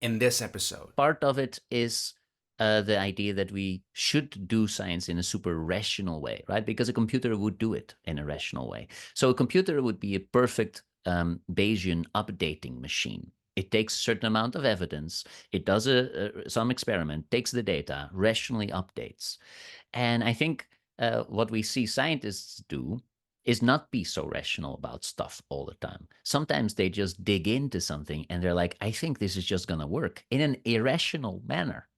in this episode. Part of it is the idea that we should do science in a super rational way, right? Because a computer would do it in a rational way. So a computer would be a perfect Bayesian updating machine. It takes a certain amount of evidence, it does some experiment, takes the data, rationally updates. And I think what we see scientists do is not be so rational about stuff all the time. Sometimes they just dig into something and they're like, I think this is just going to work in an irrational manner.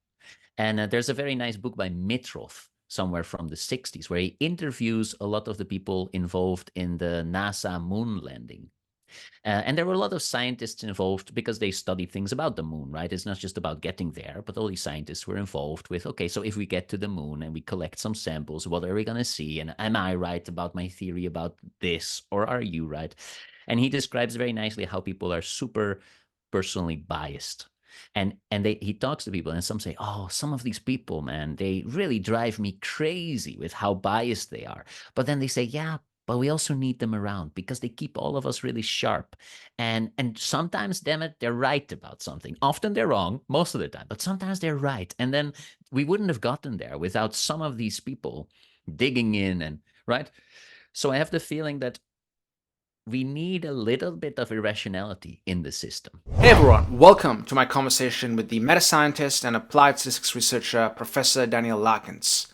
And there's a very nice book by Mitrov, somewhere from the 60s, where he interviews a lot of the people involved in the NASA moon landing. And there were a lot of scientists involved because they studied things about the moon, right? It's not just about getting there, but all these scientists were involved with, okay, so if we get to the moon and we collect some samples, what are we going to see? And am I right about my theory about this, or are you right? And he describes very nicely how people are super personally biased. And he talks to people, and some say, oh, some of these people, man, they really drive me crazy with how biased they are. But then they say, yeah, but we also need them around because they keep all of us really sharp. And sometimes, damn it, they're right about something. Often they're wrong, most of the time, but sometimes they're right. And then we wouldn't have gotten there without some of these people digging in and right. So I have the feeling that we need a little bit of irrationality in the system. Hey everyone, welcome to my conversation with the meta-scientist and applied statistics researcher, Professor Daniel Lakens.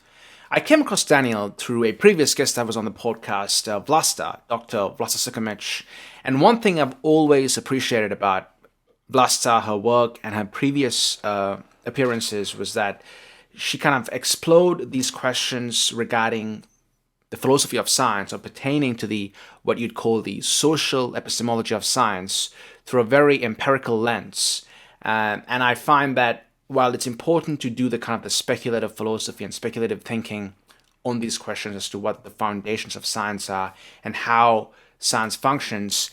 I came across Daniel through a previous guest that was on the podcast, Vlasta, Dr. Vlasta Sukomic, and one thing I've always appreciated about Vlasta, her work, and her previous appearances was that she kind of explored these questions regarding the philosophy of science, or pertaining to the what you'd call the social epistemology of science, through a very empirical lens. And I find that while it's important to do the kind of the speculative philosophy and speculative thinking on these questions as to what the foundations of science are and how science functions,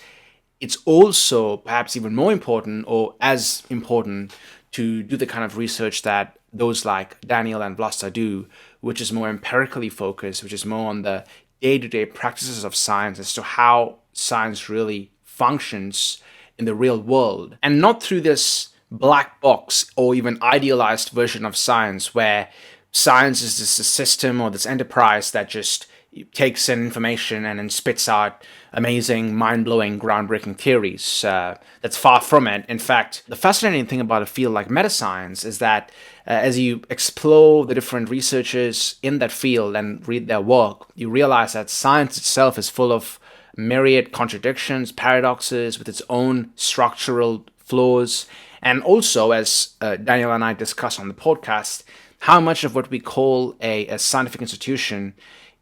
it's also perhaps even more important, or as important, to do the kind of research that those like Daniel and Vlasta do, which is more empirically focused, which is more on the day-to-day practices of science as to how science really functions in the real world, and not through this black box or even idealized version of science where science is this system or this enterprise that just takes in information and then spits out amazing, mind-blowing, groundbreaking theories. That's far from it. In fact, the fascinating thing about a field like metascience is that as you explore the different researchers in that field and read their work, you realize that science itself is full of myriad contradictions, paradoxes, with its own structural flaws. And also, as Daniel and I discussed on the podcast, how much of what we call a scientific institution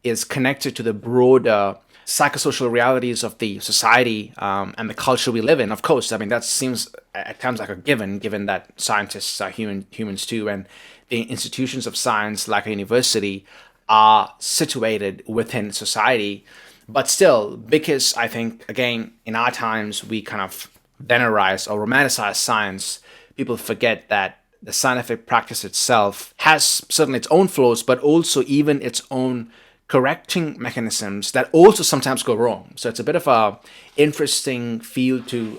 is connected to the broader psychosocial realities of the society and the culture we live in. Of course, I mean, that seems at times like a given that scientists are humans too, and the institutions of science, like a university, are situated within society. But still, because I think, again, in our times, we kind of venerize or romanticize science, people forget that the scientific practice itself has certainly its own flaws, but also even its own correcting mechanisms that also sometimes go wrong. So it's a bit of a interesting field to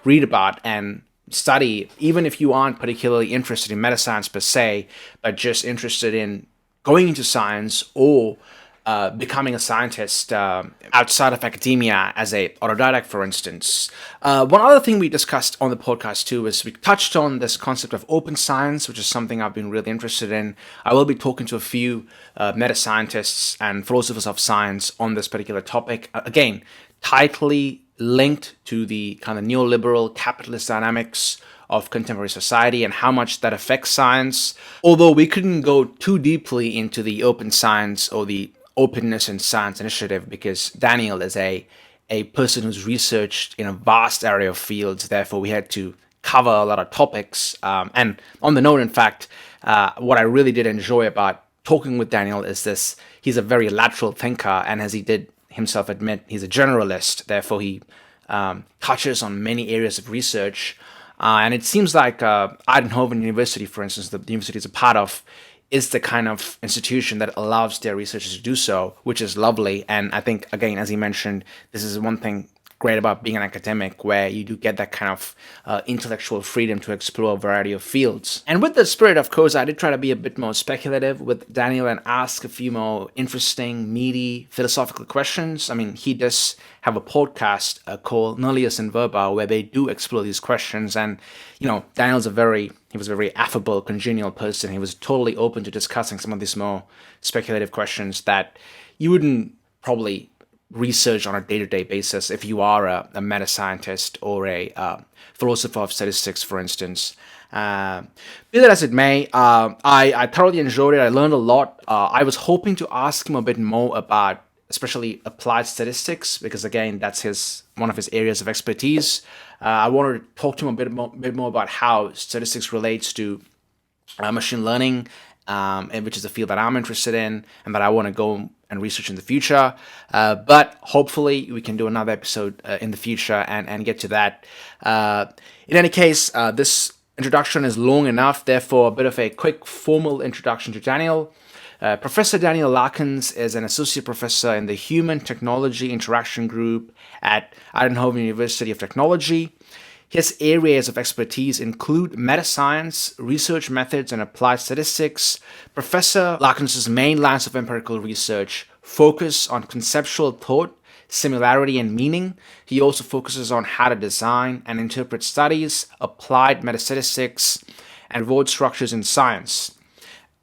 read about and study, even if you aren't particularly interested in metascience per se, but just interested in going into science or becoming a scientist outside of academia as a autodidact, for instance. One other thing we discussed on the podcast too is we touched on this concept of open science, which is something I've been really interested in. I will be talking to a few meta scientists and philosophers of science on this particular topic. Again, tightly linked to the kind of neoliberal capitalist dynamics of contemporary society and how much that affects science. Although we couldn't go too deeply into the open science or the openness in science initiative, because Daniel is a person who's researched in a vast area of fields. Therefore, we had to cover a lot of topics. And on the note, in fact, what I really did enjoy about talking with Daniel is this: he's a very lateral thinker, and as he did himself admit, he's a generalist. Therefore, he touches on many areas of research. And it seems like Eindhoven University, for instance, the university is a part of, is the kind of institution that allows their researchers to do so, which is lovely. And I think, again, as he mentioned, this is one thing great about being an academic, where you do get that kind of intellectual freedom to explore a variety of fields. And with the spirit, of course, I did try to be a bit more speculative with Daniel and ask a few more interesting, meaty, philosophical questions. I mean, he does have a podcast called Nullius and Verba, where they do explore these questions. And, Daniel's he was a very affable, congenial person. He was totally open to discussing some of these more speculative questions that you wouldn't probably research on a day-to-day basis if you are a meta-scientist or a philosopher of statistics, for instance. Be that as it may, I thoroughly enjoyed it. I learned a lot. I was hoping to ask him a bit more about especially applied statistics, because again, that's one of his areas of expertise. I wanted to talk to him bit more about how statistics relates to machine learning, which is a field that I'm interested in and that I want to go and research in the future. But hopefully we can do another episode in the future and get to that. In any case, this introduction is long enough, therefore a bit of a quick formal introduction to Daniel. Professor Daniel Lakens is an associate professor in the Human Technology Interaction Group at Eindhoven University of Technology. His areas of expertise include metascience, research methods, and applied statistics. Professor Lakens' main lines of empirical research focus on conceptual thought, similarity, and meaning. He also focuses on how to design and interpret studies, applied metastatistics, and word structures in science.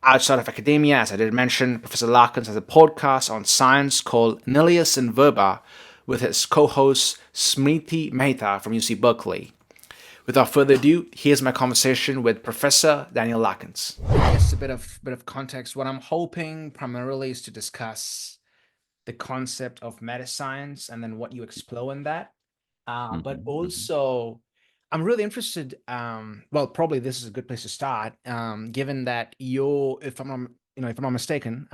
Outside of academia, as I did mention, Professor Lakens has a podcast on science called Nullius and Verba with his co-host Smriti Mehta from UC Berkeley. Without further ado, here's my conversation with Professor Daniel Lakens. Just a bit of context. What I'm hoping primarily is to discuss the concept of metascience and then what you explore in that. But also, I'm really interested. Well, probably this is a good place to start, given that if I'm not mistaken,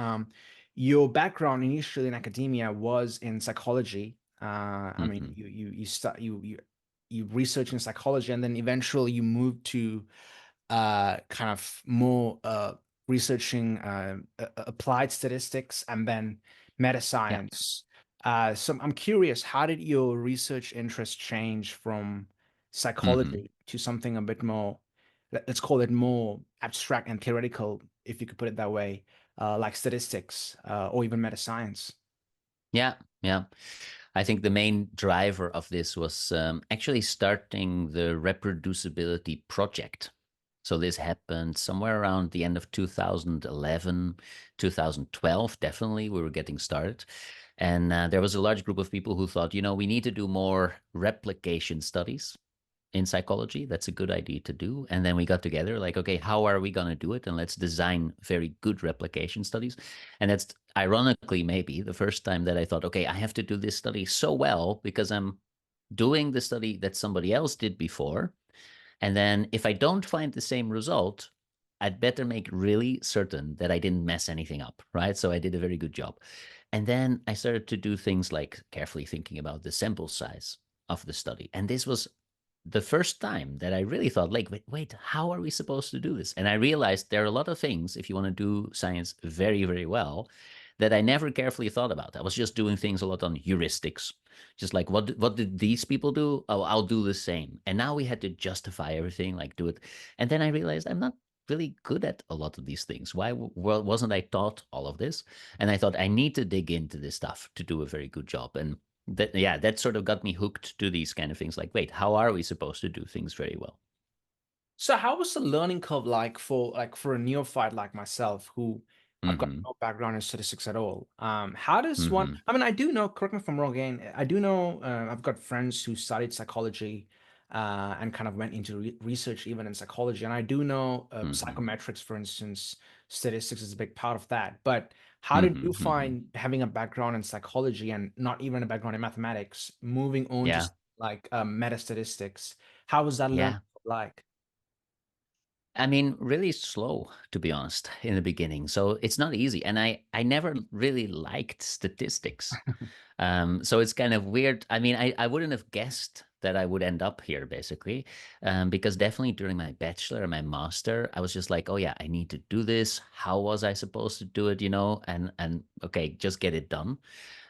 your background initially in academia was in psychology. I mean, you research in psychology, and then eventually you moved to kind of more researching applied statistics and then Yeah. metascience. So I'm curious, how did your research interest change from psychology to something a bit more, let's call it more abstract and theoretical, if you could put it that way, like statistics or even metascience? Yeah. Yeah. I think the main driver of this was actually starting the reproducibility project. So this happened somewhere around the end of 2011, 2012, definitely. We were getting started. And there was a large group of people who thought, we need to do more replication studies in psychology. That's a good idea to do. And then we got together like, okay, how are we going to do it? And let's design very good replication studies. And that's ironically maybe the first time that I thought, okay, I have to do this study so well because I'm doing the study that somebody else did before. And then if I don't find the same result, I'd better make really certain that I didn't mess anything up, right? So I did a very good job. And then I started to do things like carefully thinking about the sample size of the study. And this was the first time that I really thought, like, wait, how are we supposed to do this? And I realized there are a lot of things, if you want to do science very, very well, that I never carefully thought about. I was just doing things a lot on heuristics, just like what did these people do? Oh, I'll do the same. And now we had to justify everything, like do it. And then I realized I'm not really good at a lot of these things. Why wasn't I taught all of this? And I thought I need to dig into this stuff to do a very good job. And that sort of got me hooked to these kind of things. Like, wait, how are we supposed to do things very well? So how was the learning curve like for a neophyte like myself, who I've got Mm-hmm. no background in statistics at all? How does one? Mm-hmm. I mean, I do know. Correct me if I'm wrong. Again, I do know. I've got friends who studied psychology, and kind of went into research even in psychology, and I do know Mm-hmm. psychometrics, for instance. Statistics is a big part of that. But how did you Mm-hmm. Mm-hmm. find having a background in psychology and not even a background in mathematics, moving on to Yeah. like metastatistics? How was that learning Yeah. like? I mean, really slow, to be honest, in the beginning. So it's not easy. And I never really liked statistics. So it's kind of weird. I mean, I wouldn't have guessed that I would end up here, basically, because definitely during my bachelor and my master, I was just like, oh yeah, I need to do this. How was I supposed to do it? And okay, just get it done.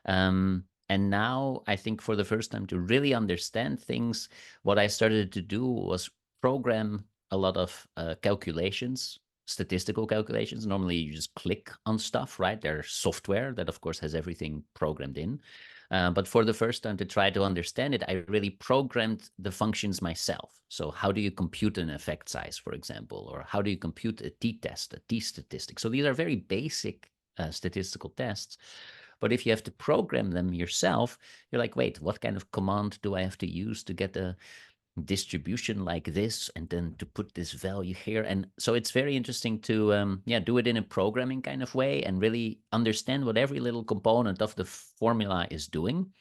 Um, And now I think for the first time to really understand things, what I started to do was program a lot of calculations, statistical calculations. Normally you just click on stuff, right? There's software that of course has everything programmed in. But for the first time to try to understand it, I really programmed the functions myself. So how do you compute an effect size, for example, or how do you compute a t-test, a t-statistic? So these are very basic statistical tests. But if you have to program them yourself, you're like, wait, what kind of command do I have to use to get a distribution like this, and then to put this value here? And so it's very interesting to do it in a programming kind of way and really understand what every little component of the formula is doing,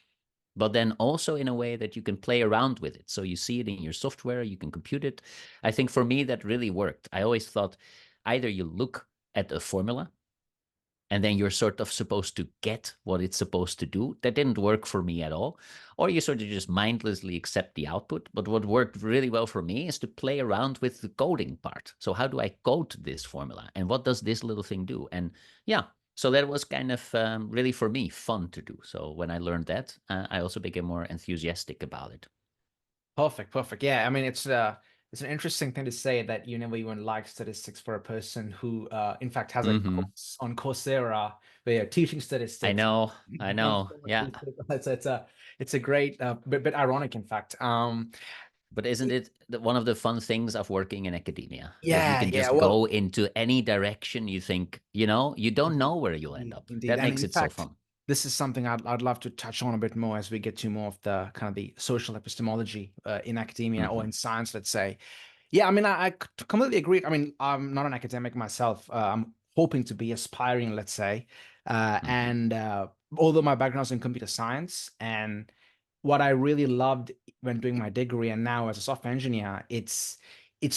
but then also in a way that you can play around with it. So you see it in your software, you can compute it. I think for me that really worked. I always thought either you look at a formula and then you're sort of supposed to get what it's supposed to do. That didn't work for me at all. Or you sort of just mindlessly accept the output. But what worked really well for me is to play around with the coding part. So how do I code this formula? And what does this little thing do? And yeah, so that was kind of really for me fun to do. So when I learned that, I also became more enthusiastic about it. Perfect, perfect. Yeah, I mean it's an interesting thing to say that you never even liked statistics for a person who in fact has a Mm-hmm. course on Coursera where you're teaching I statistics. know, You I can't know. so much Yeah. use it. It's a great bit ironic in fact. But isn't it one of the fun things of working in academia that you Yeah, can yeah. just Well, go into any direction you think, you don't know where you'll end indeed, up. indeed. That And makes in it so fact, fun. this is something I'd love to touch on a bit more as we get to more of the kind of the social epistemology in academia or Hmm. in science, let's say. Yeah, I mean, completely agree. I mean, I'm not an academic myself. I'm hoping to be aspiring, let's say. Hmm. And although my background's in computer science, and what I really loved when doing my degree and now as a software engineer, it's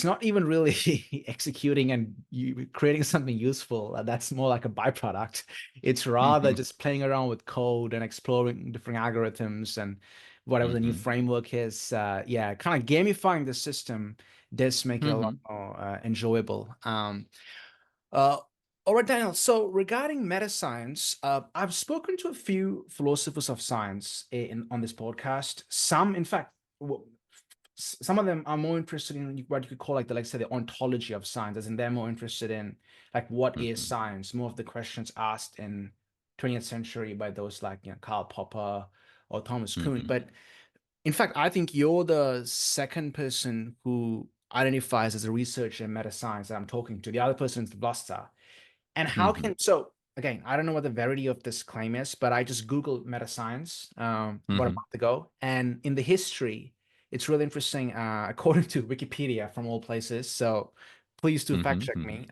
not even really executing and you creating something useful. That's more like a byproduct. It's rather Hmm. just playing around with code and exploring different algorithms and whatever the new Hmm. framework is. Yeah, kind of gamifying the system does make it a lot Hmm. more enjoyable. Uh, all right, Daniel. So regarding meta science, I've spoken to a few philosophers of science on this podcast. Some, in fact, some of them are more interested in what you could call like the, like say, the ontology of science, as in they're more interested in like what is Hmm. science, more of the questions asked in 20th century by those like Karl Popper or Thomas Kuhn. Hmm. But in fact, I think you're the second person who identifies as a researcher in meta science that I'm talking to. The other person is the Blaster. And how Hmm. can so again, I don't know what the verity of this claim is, but I just Googled meta science about a Hmm. month ago. And in the history, it's really interesting, according to Wikipedia from all places. So please do fact Hmm. check Hmm. me.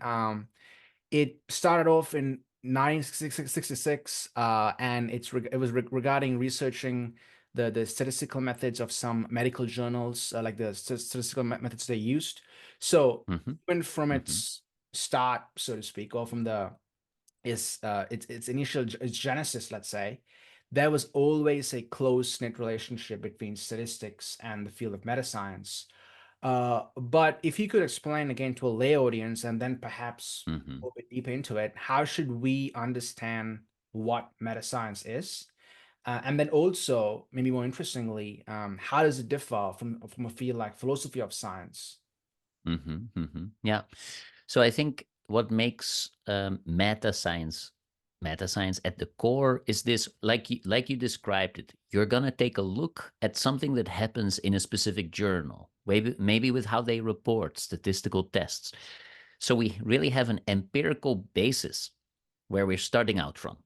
It started off in 1966, and it was regarding researching the statistical methods of some medical journals, like the statistical methods they used. So Hmm. even from Hmm. its start, so to speak, or from the its initial its genesis, let's say, there was always a close knit relationship between statistics and the field of metascience. But if you could explain again to a lay audience and then perhaps Hmm. a little bit deeper into it, how should we understand what meta science is? And then also, maybe more interestingly, how does it differ from a field like philosophy of science? Hmm. Hmm. Yeah. So I think what makes meta science at the core is this, like you described it. You're gonna take a look at something that happens in a specific journal, maybe with how they report statistical tests. So we really have an empirical basis where we're starting out from.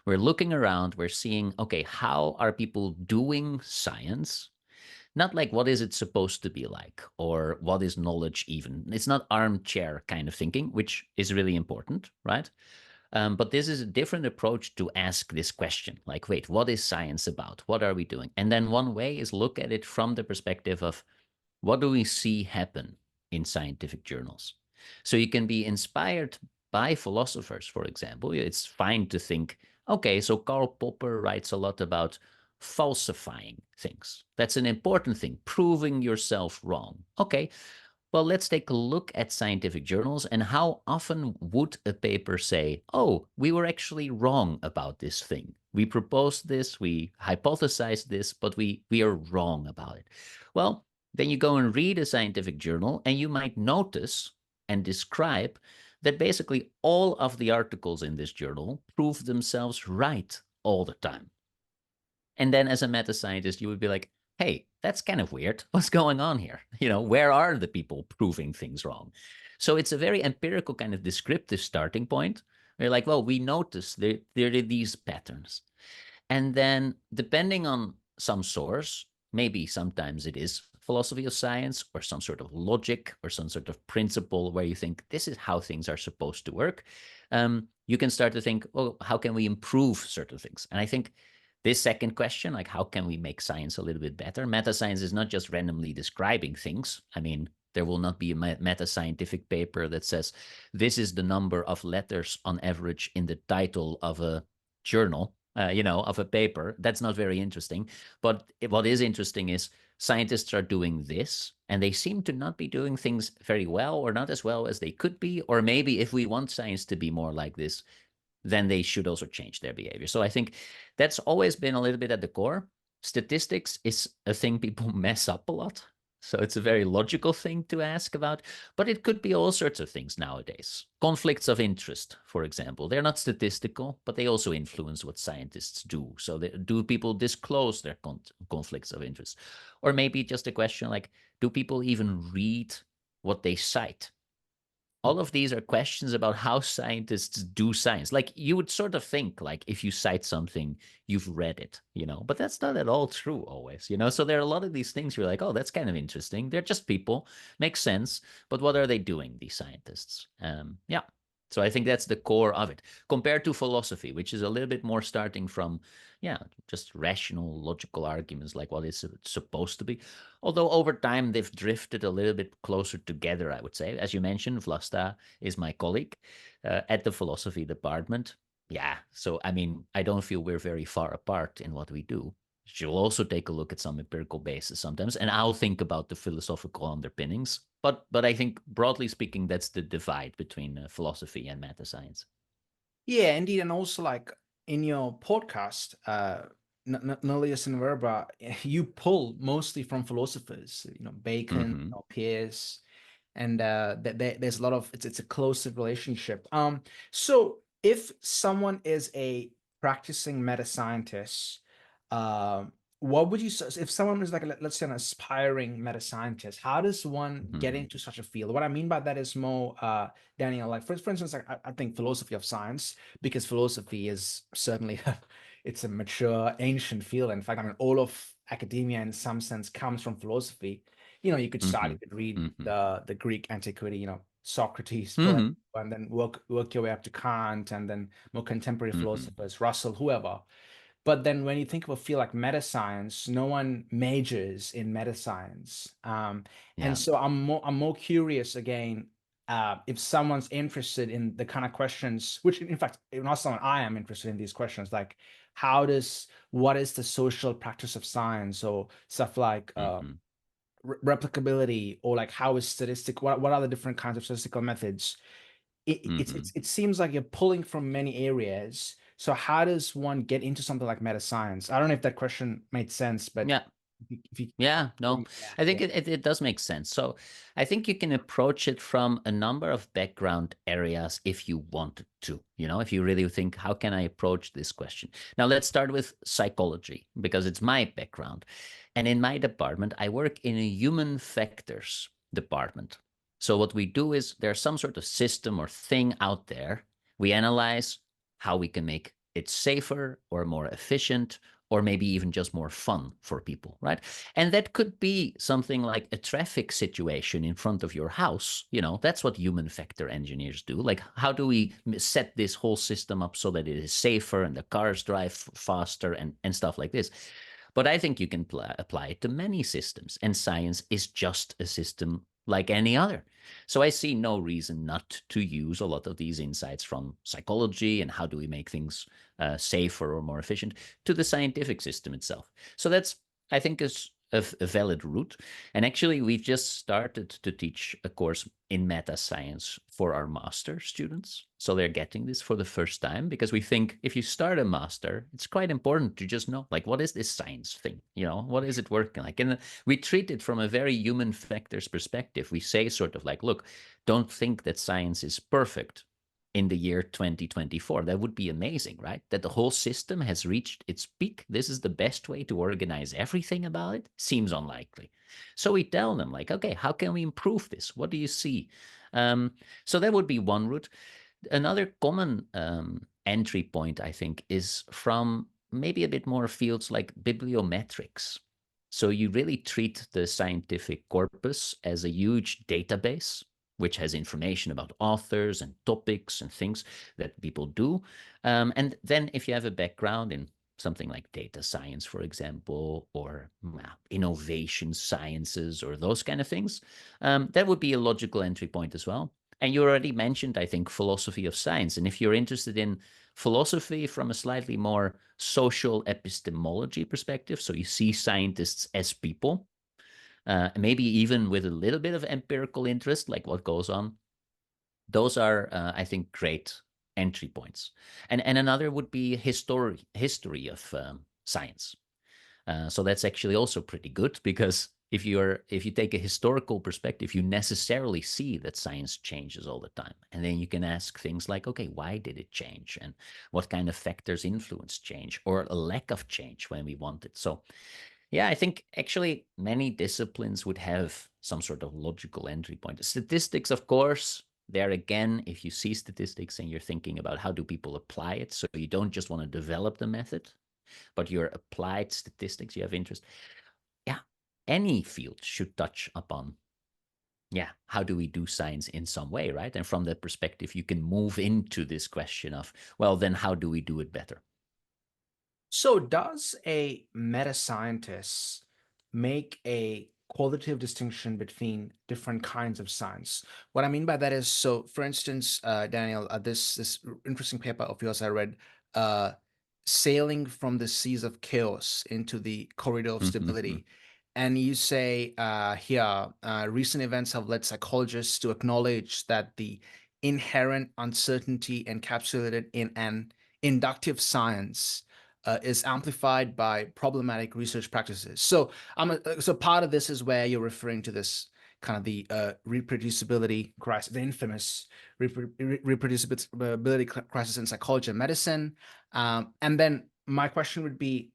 We're looking around, we're seeing, okay, how are people doing science? Not like what is it supposed to be like or what is knowledge even. It's not armchair kind of thinking, which is really important, right? But this is a different approach to ask this question, like, wait, what is science about? What are we doing? And then one way is look at it from the perspective of what do we see happen in scientific journals? So you can be inspired by philosophers, for example. It's fine to think, okay, so Karl Popper writes a lot about falsifying things. That's an important thing, proving yourself wrong. Okay, well, let's take a look at scientific journals and how often would a paper say, oh, we were actually wrong about this thing? We proposed this, we hypothesized this, but we are wrong about it. Well, then you go and read a scientific journal, and you might notice and describe that basically all of the articles in this journal prove themselves right all the time. And then as a meta scientist, you would be like, hey, that's kind of weird. What's going on here? Where are the people proving things wrong? So it's a very empirical kind of descriptive starting point. We're like, well, we notice there are these patterns. And then depending on some source, maybe sometimes it is philosophy of science or some sort of logic or some sort of principle where you think this is how things are supposed to work. You can start to think, well, how can we improve certain things? And I think this second question, like how can we make science a little bit better? Meta science is not just randomly describing things. I mean, there will not be a meta scientific paper that says this is the number of letters on average in the title of a journal, of a paper. That's not very interesting. But what is interesting is scientists are doing this, and they seem to not be doing things very well, or not as well as they could be. Or maybe if we want science to be more like this, then they should also change their behavior. So I think that's always been a little bit at the core. Statistics is a thing people mess up a lot. So it's a very logical thing to ask about, but it could be all sorts of things nowadays. Conflicts of interest, for example, they're not statistical, but they also influence what scientists do. So do people disclose their conflicts of interest? Or maybe just a question like, do people even read what they cite? All of these are questions about how scientists do science. Like you would sort of think like if you cite something, you've read it, but that's not at all true always, So there are a lot of these things you're like, oh, that's kind of interesting. They're just people, makes sense. But what are they doing, these scientists? Yeah. So I think that's the core of it compared to philosophy, which is a little bit more starting from, yeah, just rational, logical arguments like what is it supposed to be. Although over time they've drifted a little bit closer together, I would say. As you mentioned, Vlasta is my colleague at the philosophy department. Yeah, so I mean, I don't feel we're very far apart in what we do. She'll also take a look at some empirical basis sometimes, and I'll think about the philosophical underpinnings. But I think broadly speaking, that's the divide between philosophy and meta science. Yeah, indeed. And also, like in your podcast, Nullius and Verba, you pull mostly from philosophers, Bacon, Mm-hmm. Peirce, and there's a lot of it's a close relationship. So if someone is a practicing meta scientist, what would you say if someone is like, let's say, an aspiring meta scientist? How does one get Mm-hmm. into such a field? What I mean by that is more, Daniel, like for instance, like I think philosophy of science, because philosophy is certainly it's a mature ancient field. In fact, I mean all of academia in some sense comes from philosophy. You could start, Mm-hmm. you could read Mm-hmm. the Greek antiquity, Socrates, Plato, Mm-hmm. and then work your way up to Kant, and then more contemporary Mm-hmm. philosophers, Russell, whoever. But then when you think of a field like meta science, no one majors in meta science. And Yeah. so I'm more curious again, if someone's interested in the kind of questions, which in fact, if not someone, I am interested in these questions, like what is the social practice of science, or stuff like Mm-hmm. replicability, or like how is what are the different kinds of statistical methods? Mm-hmm. It seems like you're pulling from many areas. So how does one get into something like meta science? I don't know if that question made sense, but Yeah. if you Yeah, no, yeah, I think yeah. it does make sense. So I think you can approach it from a number of background areas if you wanted to, if you really think, how can I approach this question? Now, let's start with psychology because it's my background. And in my department, I work in a human factors department. So what we do is there's some sort of system or thing out there. We analyze how we can make it safer or more efficient or maybe even just more fun for people, right? And that could be something like a traffic situation in front of your house. That's what human factor engineers do. Like, how do we set this whole system up so that it is safer and the cars drive faster and stuff like this? But I think you can apply it to many systems, and science is just a system like any other. So I see no reason not to use a lot of these insights from psychology and how do we make things safer or more efficient to the scientific system itself. So that's, I think, is a valid route. And actually, we've just started to teach a course in Metascience for our master students. So they're getting this for the first time, because we think if you start a master, it's quite important to just know, like, what is this science thing? What is it working like? And we treat it from a very human factors perspective. We say sort of like, look, don't think that science is perfect in the year 2024. That would be amazing, right? That the whole system has reached its peak. This is the best way to organize everything about it. Seems unlikely. So we tell them, like, okay, how can we improve this? What do you see? So that would be one route. Another common entry point, I think, is from maybe a bit more fields like bibliometrics. So you really treat the scientific corpus as a huge database, which has information about authors and topics and things that people do. And then if you have a background in something like data science, for example, or innovation sciences or those kind of things, that would be a logical entry point as well. And you already mentioned, I think, philosophy of science. And if you're interested in philosophy from a slightly more social epistemology perspective, so you see scientists as people, maybe even with a little bit of empirical interest, like what goes on, those are, I think, great entry points. And another would be history of science. So that's actually also pretty good, because if you take a historical perspective, you necessarily see that science changes all the time. And then you can ask things like, okay, why did it change? And what kind of factors influence change, or a lack of change when we want it? So yeah, I think actually many disciplines would have some sort of logical entry point. Statistics, of course, there again, if you see statistics and you're thinking about how do people apply it, so you don't just want to develop the method, but your applied statistics, you have interest. Yeah, any field should touch upon, how do we do science in some way, right? And from that perspective, you can move into this question of, well, then how do we do it better? So, does a meta scientist make a qualitative distinction between different kinds of science? What I mean by that is, so for instance, Daniel, this interesting paper of yours I read, uh, sailing from the seas of chaos into the corridor of stability. And you say here, recent events have led psychologists to acknowledge that the inherent uncertainty encapsulated in an inductive science is amplified by problematic research practices. So part of this is where you're referring to this kind of the reproducibility crisis, the infamous reproducibility crisis in psychology and medicine. And then my question would be,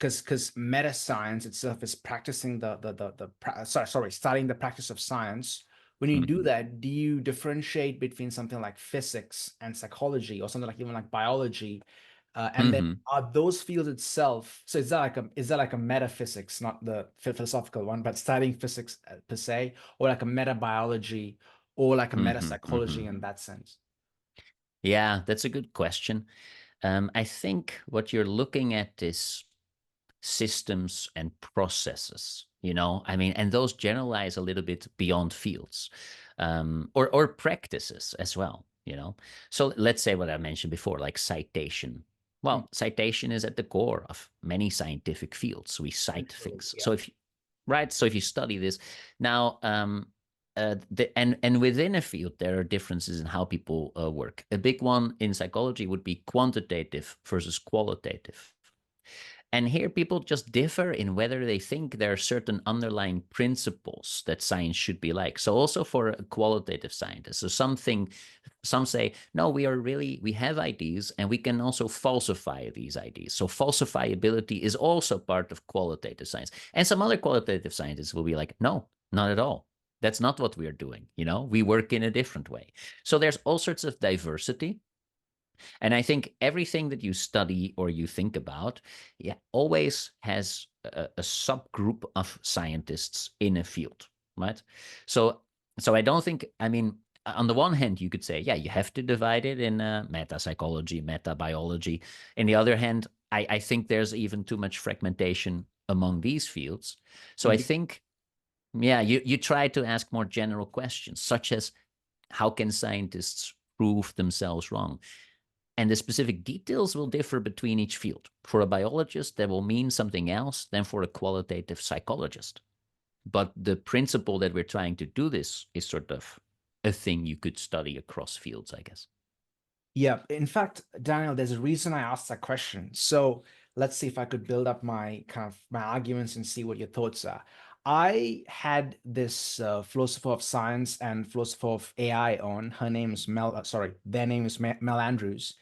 because meta science itself is practicing studying the practice of science. When you do that, do you differentiate between something like physics and psychology, or something like even like biology? And then are those fields itself, so is that like a metaphysics, not the philosophical one, but studying physics per se, or like a meta biology, or like a meta psychology in that sense? Yeah, that's a good question. I think what you're looking at is systems and processes, I mean, and those generalize a little bit beyond fields, or practices as well, So let's say what I mentioned before, like citation. Well, citation is at the core of many scientific fields. We cite things. Yeah. So if you study this now, and within a field, there are differences in how people work. A big one in psychology would be quantitative versus qualitative. And here people just differ in whether they think there are certain underlying principles that science should be like. So also for a qualitative scientist, so some say, no, we have ideas and we can also falsify these ideas. So falsifiability is also part of qualitative science. And some other qualitative scientists will be like, no, not at all. That's not what we're doing. We work in a different way. So there's all sorts of diversity. And I think everything that you study or you think about, always has a subgroup of scientists in a field, right? So I don't think, I mean, on the one hand, you could say, you have to divide it in meta psychology, meta biology. On the other hand, I think there's even too much fragmentation among these fields. So I think, you try to ask more general questions, such as how can scientists prove themselves wrong? And the specific details will differ between each field. For a biologist, that will mean something else than for a qualitative psychologist. But the principle that we're trying to do this is sort of a thing you could study across fields, I guess. Yeah, in fact, Daniel, there's a reason I asked that question. So let's see if I could build up my kind of my arguments and see what your thoughts are. I had this philosopher of science and philosopher of AI on. Her name is sorry, their name is Mel Andrews,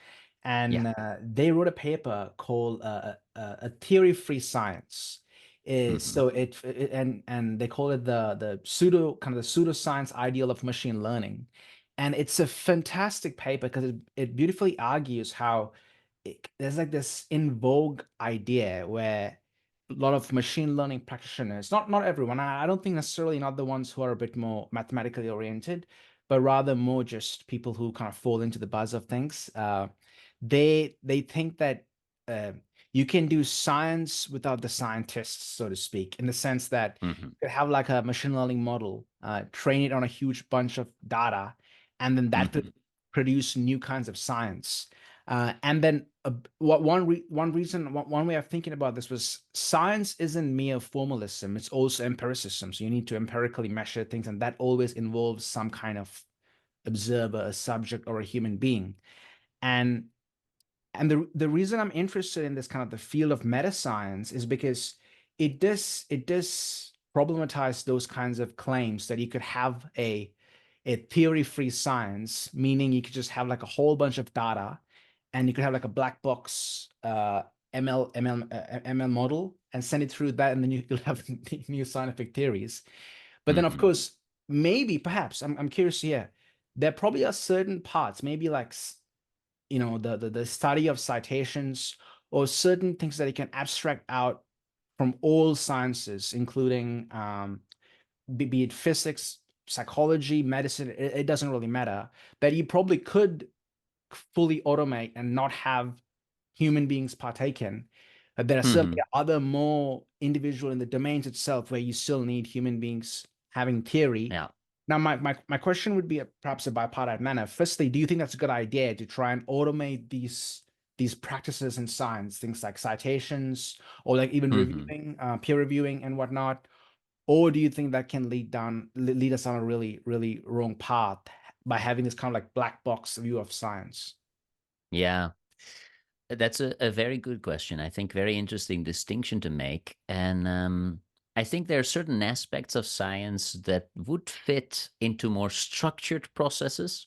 Yeah. and they wrote a paper called a theory-free science. Mm-hmm. So and they call it the pseudo kind of the pseudoscience ideal of machine learning. And it's a fantastic paper because it beautifully argues how there's like this in vogue idea where a lot of machine learning practitioners, not everyone, I don't think necessarily not the ones who are a bit more mathematically oriented, but rather more just people who kind of fall into the buzz of things. They think that uh, you can do science without the scientists, so to speak, in the sense that Mm-hmm. you could have like a machine learning model, train it on a huge bunch of data, and then that Mm-hmm. could produce new kinds of science. And then one reason, one way of thinking about this was science isn't mere formalism; it's also empiricism. So you need to empirically measure things, and that always involves some kind of observer, a subject, or a human being. And the reason I'm interested in this kind of the field of meta science is because it does problematize those kinds of claims that you could have a theory-free science, meaning you could just have like a whole bunch of data, and you could have like a black box ML model and send it through that, and then you'll have new scientific theories. But then, of Mm-hmm. course, maybe perhaps I'm curious here. There probably are certain parts, maybe like the study of citations or certain things that you can abstract out from all sciences, including be it physics, psychology, medicine, it doesn't really matter, that you probably could fully automate and not have human beings partake in. But there are certainly Mm-hmm. other more individual in the domains itself where you still need human beings having theory. Yeah. Now, my question would be perhaps a bipartite manner. Firstly, do you think that's a good idea to try and automate these practices in science, things like citations or like even Mm-hmm. reviewing, peer reviewing and whatnot? Or do you think that can lead us on a really wrong path by having this kind of like black box view of science? Yeah. That's a very good question. I think very interesting distinction to make. And I think there are certain aspects of science that would fit into more structured processes.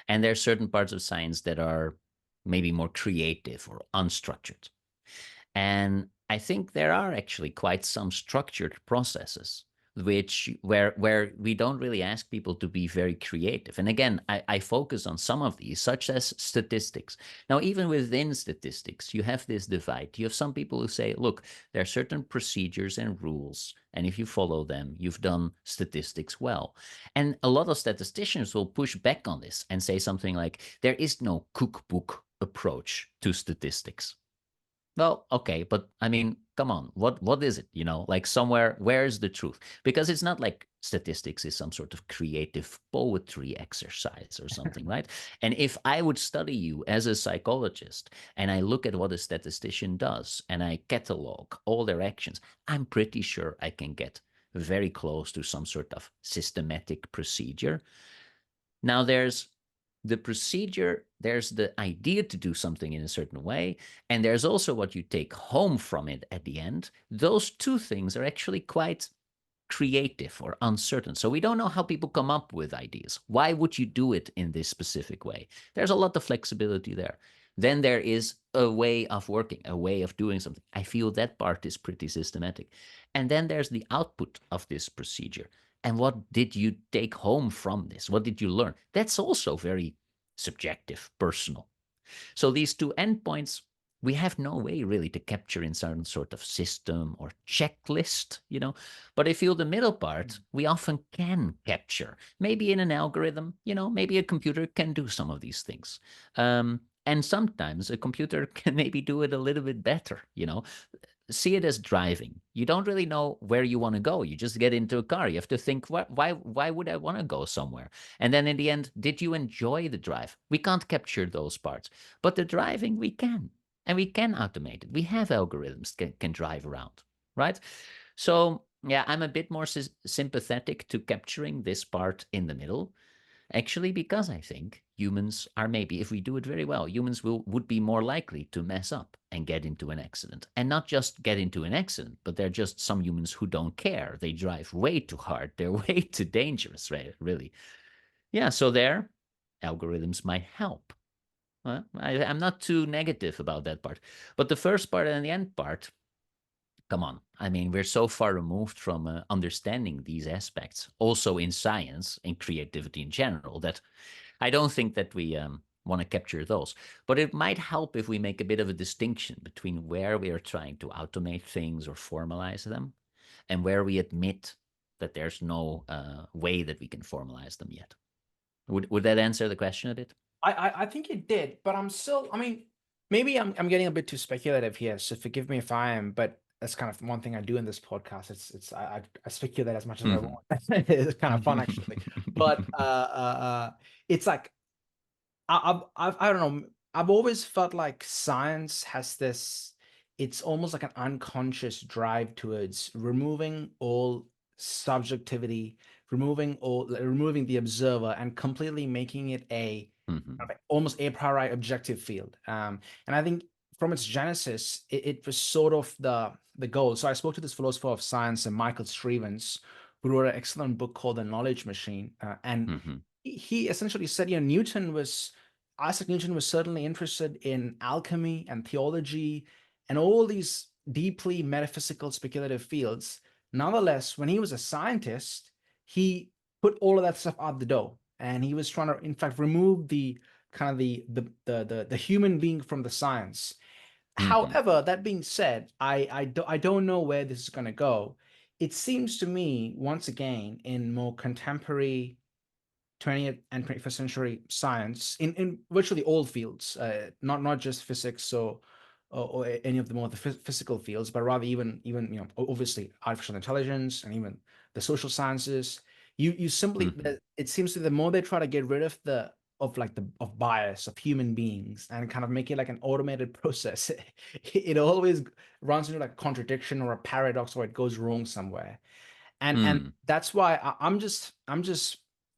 And there are certain parts of science that are maybe more creative or unstructured. And I think there are actually quite some structured processes which where we don't really ask people to be very creative. And again, I focus on some of these, such as statistics. Now, even within statistics, you have this divide. You have some people who say, look, there are certain procedures and rules, and if you follow them, you've done statistics well. And a lot of statisticians will push back on this and say something like, there is no cookbook approach to statistics. Well, okay, but I mean, come on, what is it? Like somewhere, where's the truth? Because it's not like statistics is some sort of creative poetry exercise or something, right? And if I would study you as a psychologist and I look at what a statistician does and I catalog all their actions, I'm pretty sure I can get very close to some sort of systematic procedure. Now, there's the procedure, there's the idea to do something in a certain way, and there's also what you take home from it at the end. Those two things are actually quite creative or uncertain. So we don't know how people come up with ideas. Why would you do it in this specific way? There's a lot of flexibility there. Then there is a way of working, a way of doing something. I feel that part is pretty systematic. And then there's the output of this procedure. And what did you take home from this? What did you learn? That's also very subjective, personal. So these two endpoints, we have no way really to capture in some sort of system or checklist. But I feel the middle part, we often can capture. Maybe in an algorithm, maybe a computer can do some of these things. And sometimes a computer can maybe do it a little bit better. see it as driving. You don't really know where you want to go. You just get into a car. You have to think, why would I want to go somewhere? And then in the end, did you enjoy the drive? We can't capture those parts, but the driving we can, and we can automate it. We have algorithms can drive around, right? So yeah, I'm a bit more sympathetic to capturing this part in the middle. Actually, because I think humans are, maybe if we do it very well, humans would be more likely to mess up and get into an accident. And not just get into an accident, but they're just some humans who don't care. They drive way too hard. They're way too dangerous, right? Really. Yeah, so there, algorithms might help. I'm not too negative about that part. But the first part and the end part, come on. I mean, we're so far removed from understanding these aspects, also in science and creativity in general, that I don't think that we want to capture those. But it might help if we make a bit of a distinction between where we are trying to automate things or formalize them and where we admit that there's no way that we can formalize them yet. Would that answer the question a bit? I think it did, but I'm still, I mean, maybe I'm getting a bit too speculative here, so forgive me if I am, but that's kind of one thing I do in this podcast. I speculate as much as I Mm-hmm. want. It's kind of fun actually. But it's like I don't know. I've always felt like science has this, it's almost like an unconscious drive towards removing all subjectivity, removing the observer and completely making it a Mm-hmm. kind of almost a priori objective field. And I think from its genesis, it was sort of the goal. So I spoke to this philosopher of science, Michael Strevens, who wrote an excellent book called The Knowledge Machine. And Mm-hmm. he essentially said, Isaac Newton was certainly interested in alchemy and theology and all these deeply metaphysical speculative fields. Nonetheless, when he was a scientist, he put all of that stuff out the door, and he was trying to, in fact, remove the kind of the human being from the science. Mm-hmm. However, that being said, I don't know where this is going to go. It seems to me, once again, in more contemporary 20th and 21st century science, in virtually all fields, not just physics or any of the more the physical fields, but rather even obviously artificial intelligence and even the social sciences. You simply, Mm-hmm. it seems to the more they try to get rid of of bias of human beings and kind of make it like an automated process, it always runs into like a contradiction or a paradox, or it goes wrong somewhere. And Mm. that's why I'm just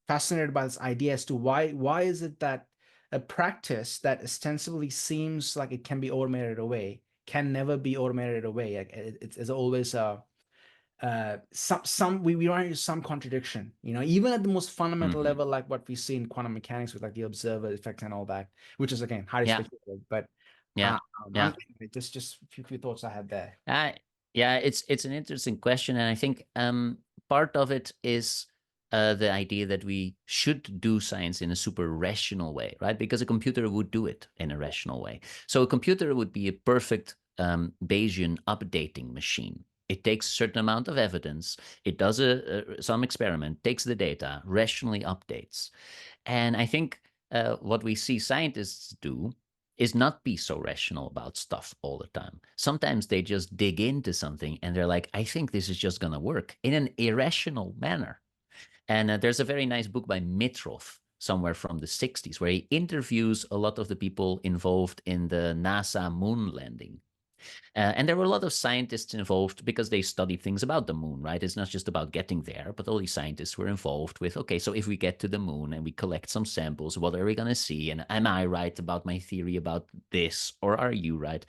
fascinated by this idea as to why is it that a practice that ostensibly seems like it can be automated away can never be automated away. Like it's always we run into some contradiction, even at the most fundamental Mm-hmm. level, like what we see in quantum mechanics with like the observer effect and all that, which is again highly Yeah. speculative. But Yeah. I'm Yeah. just a few thoughts I had there. Uh, yeah, it's an interesting question, and I think part of it is the idea that we should do science in a super rational way, right? Because a computer would do it in a rational way. So a computer would be a perfect Bayesian updating machine. It takes a certain amount of evidence, it does some experiment, takes the data, rationally updates. And I think what we see scientists do is not be so rational about stuff all the time. Sometimes they just dig into something and they're like, I think this is just going to work in an irrational manner. And there's a very nice book by Mitrov, somewhere from the 60s, where he interviews a lot of the people involved in the NASA moon landing. And there were a lot of scientists involved because they studied things about the moon, right? It's not just about getting there, but all these scientists were involved with, okay, so if we get to the moon and we collect some samples, what are we going to see? And am I right about my theory about this, or are you right?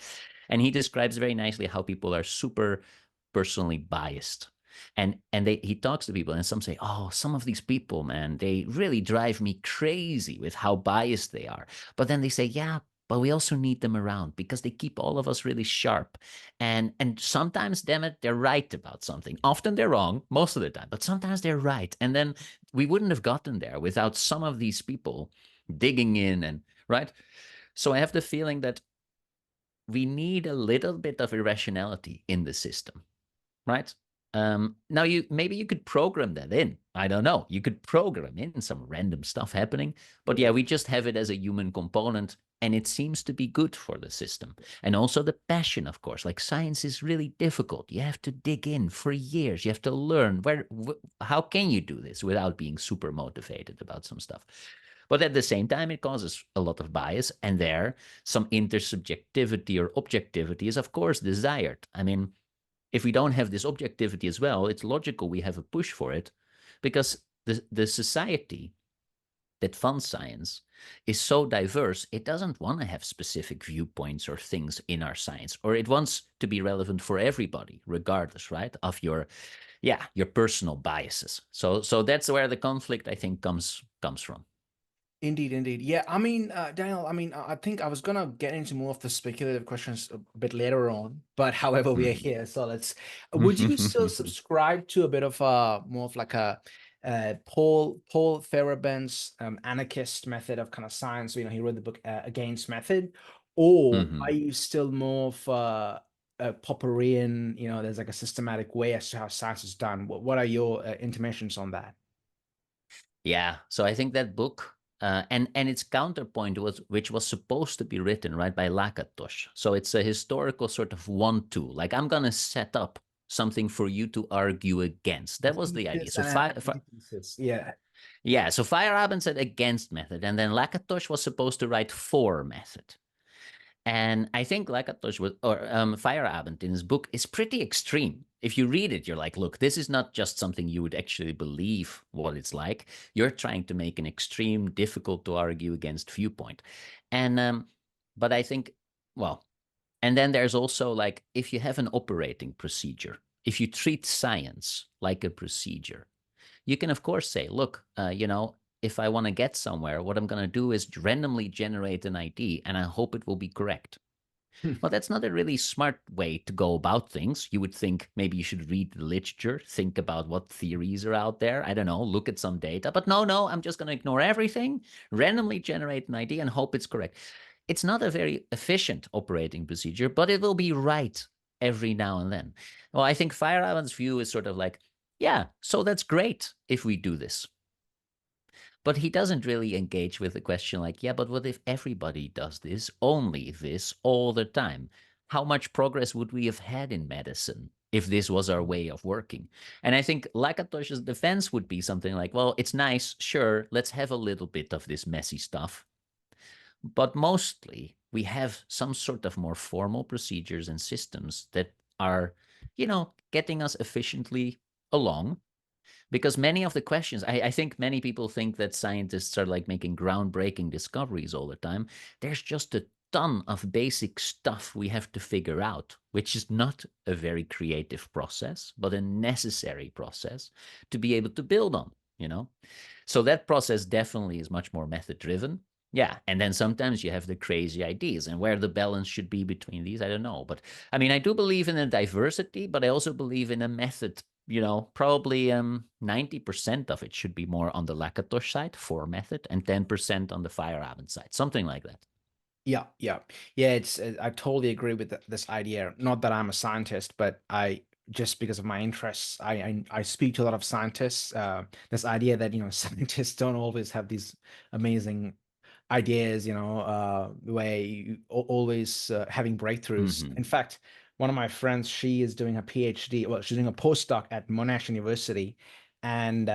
And he describes very nicely how people are super personally biased. And he talks to people, and some say, oh, some of these people, man, they really drive me crazy with how biased they are. But then they say, yeah, but we also need them around because they keep all of us really sharp. And sometimes, damn it, they're right about something. Often they're wrong, most of the time, but sometimes they're right. And then we wouldn't have gotten there without some of these people digging in, and right. So I have the feeling that we need a little bit of irrationality in the system, right? Now maybe you could program that in. I don't know. You could program in some random stuff happening, but yeah, we just have it as a human component and it seems to be good for the system. And also the passion, of course. Like science is really difficult. You have to dig in for years. You have to learn how can you do this without being super motivated about some stuff. But at the same time, it causes a lot of bias, and there some intersubjectivity or objectivity is of course desired. I mean, if we don't have this objectivity as well, it's logical we have a push for it, because the society that funds science is so diverse, it doesn't want to have specific viewpoints or things in our science, or it wants to be relevant for everybody, regardless, right, of your personal biases. So that's where the conflict, I think, comes from. Indeed, indeed. Yeah, I mean, Daniel, I mean, I think I was gonna get into more of the speculative questions a bit later on, but however, we are Mhm. here, so let's. Would you still subscribe to a bit of more of like a Paul Feyerabend's anarchist method of kind of science? You know, he wrote the book Against Method, or are Mhm. you still more of a Popperian? You know, there's like a systematic way as to how science is done. What are your intimations on that? Yeah, so I think that book, and its counterpoint was, which was supposed to be written right by Lakatosh. So it's a historical sort of one-two. Like I'm gonna set up something for you to argue against. That was the idea. Thesis So and antithesis. Yeah. yeah, so Feyerabend said against method, and then Lakatosh was supposed to write for method. And I think Lakatosh was, or Feyerabend in his book is pretty extreme. If you read it, you're like, look, this is not just something you would actually believe what it's like. You're trying to make an extreme, difficult to argue against viewpoint. And, but I think, well, and then there's also like, if you have an operating procedure, if you treat science like a procedure, you can, of course, say, look, if I want to get somewhere, what I'm going to do is randomly generate an ID and I hope it will be correct. Well, that's not a really smart way to go about things. You would think maybe you should read the literature, think about what theories are out there. I don't know, look at some data. But no, I'm just going to ignore everything, randomly generate an ID, and hope it's correct. It's not a very efficient operating procedure, but it will be right every now and then. Well, I think Feyerabend's view is sort of like, yeah, so that's great if we do this. But he doesn't really engage with the question like, yeah, but what if everybody does this, only this, all the time? How much progress would we have had in medicine if this was our way of working? And I think Lakatosh's defense would be something like, well, it's nice, sure, let's have a little bit of this messy stuff. But mostly we have some sort of more formal procedures and systems that are, getting us efficiently along, because many of the questions, I think many people think that scientists are like making groundbreaking discoveries all the time. There's just a ton of basic stuff we have to figure out, which is not a very creative process, but a necessary process to be able to build on. So that process definitely is much more method driven. Yeah, and then sometimes you have the crazy ideas, and where the balance should be between these, I don't know. But I mean, I do believe in a diversity, but I also believe in a method. Probably 90% of it should be more on the Lakatosh side for method, and 10% on the Feyerabend side, something like that. Yeah, yeah, yeah. It's I totally agree with this idea. Not that I'm a scientist, but I just because of my interests, I speak to a lot of scientists. This idea that scientists don't always have these amazing ideas, where you always having breakthroughs. In Mm-hmm. fact, one of my friends, she is doing a PhD. Well, she's doing a postdoc at Monash University, and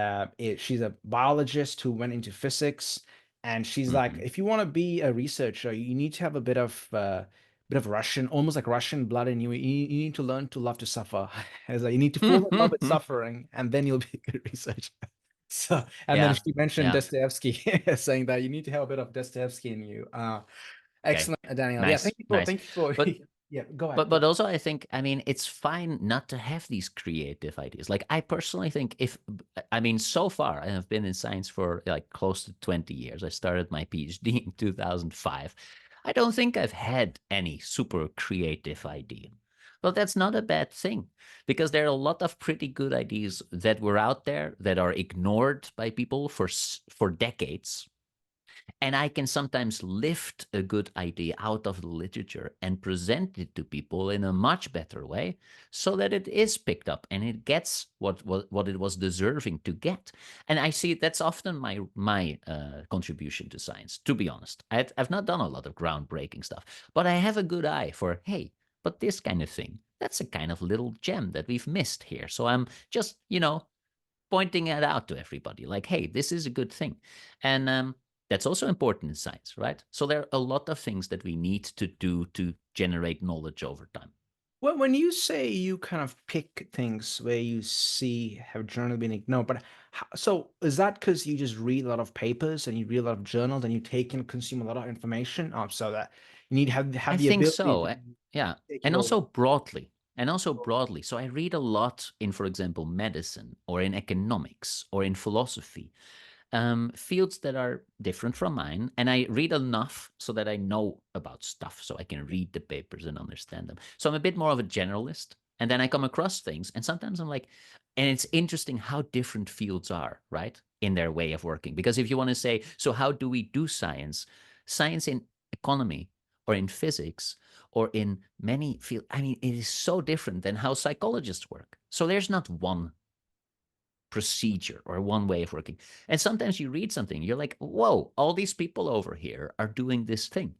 she's a biologist who went into physics. And she's like, Mm-hmm. if you want to be a researcher, you need to have a bit of Russian, almost like Russian blood in you. You need to learn to love to suffer. It's like you need to fall in love with suffering, and then you'll be a good researcher. So, and then Yeah, she mentioned yeah. Dostoevsky, saying that you need to have a bit of Dostoevsky in you. Okay, Excellent, Daniel. Yeah, nice, nice. thank you for, But yeah, go ahead, but go but ahead. also I think, I mean, it's fine not to have these creative ideas. Like I personally think, if I mean, so far I have been in science for like close to 20 years. I started my PhD in 2005. I don't think I've had any super creative idea. But that's not a bad thing, because there are a lot of pretty good ideas that were out there that are ignored by people for decades, And I can sometimes lift a good idea out of the literature and present it to people in a much better way so that it is picked up and it gets what it was deserving to get. And I see that's often my contribution to science, to be honest. I've not done a lot of groundbreaking stuff, but I have a good eye for, hey, but this kind of thing, that's a kind of little gem that we've missed here. So I'm just, pointing it out to everybody like, hey, this is a good thing. And that's also important in science, right? So there are a lot of things that we need to do to generate knowledge over time. Well, when you say you kind of pick things where you see have generally been ignored, but so is that because you just read a lot of papers and you read a lot of journals and you take and consume a lot of information, so that you need to have I the think ability so. to Yeah. take it And all. also broadly. And also broadly. So I read a lot in, for example, medicine or in economics or in philosophy, fields that are different from mine. And I read enough so that I know about stuff, so I can read the papers and understand them. So I'm a bit more of a generalist. And then I come across things. And sometimes I'm like, and it's interesting how different fields are, right? In their way of working. Because if you want to say, so how do we do science? Science in economy or in physics or in many fields, I mean, it is so different than how psychologists work. So there's not one procedure or one way of working. And sometimes you read something, you're like, whoa, all these people over here are doing this thing.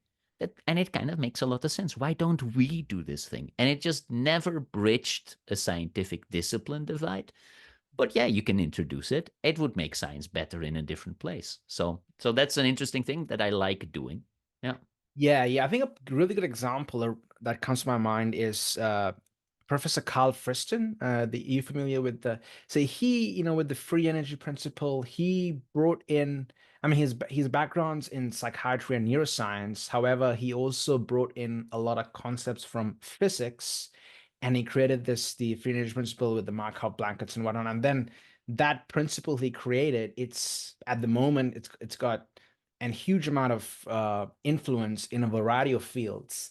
And it kind of makes a lot of sense. Why don't we do this thing? And it just never bridged a scientific discipline divide. But yeah, you can introduce it. It would make science better in a different place. So that's an interesting thing that I like doing. Yeah. Yeah, yeah. I think a really good example that comes to my mind is Professor Carl Friston. Are you familiar with the? So he, with the free energy principle, he brought in. I mean, his background's in psychiatry and neuroscience. However, he also brought in a lot of concepts from physics, and he created the free energy principle with the Markov blankets and whatnot. And then that principle he created, it's at the moment, it's got and huge amount of influence in a variety of fields.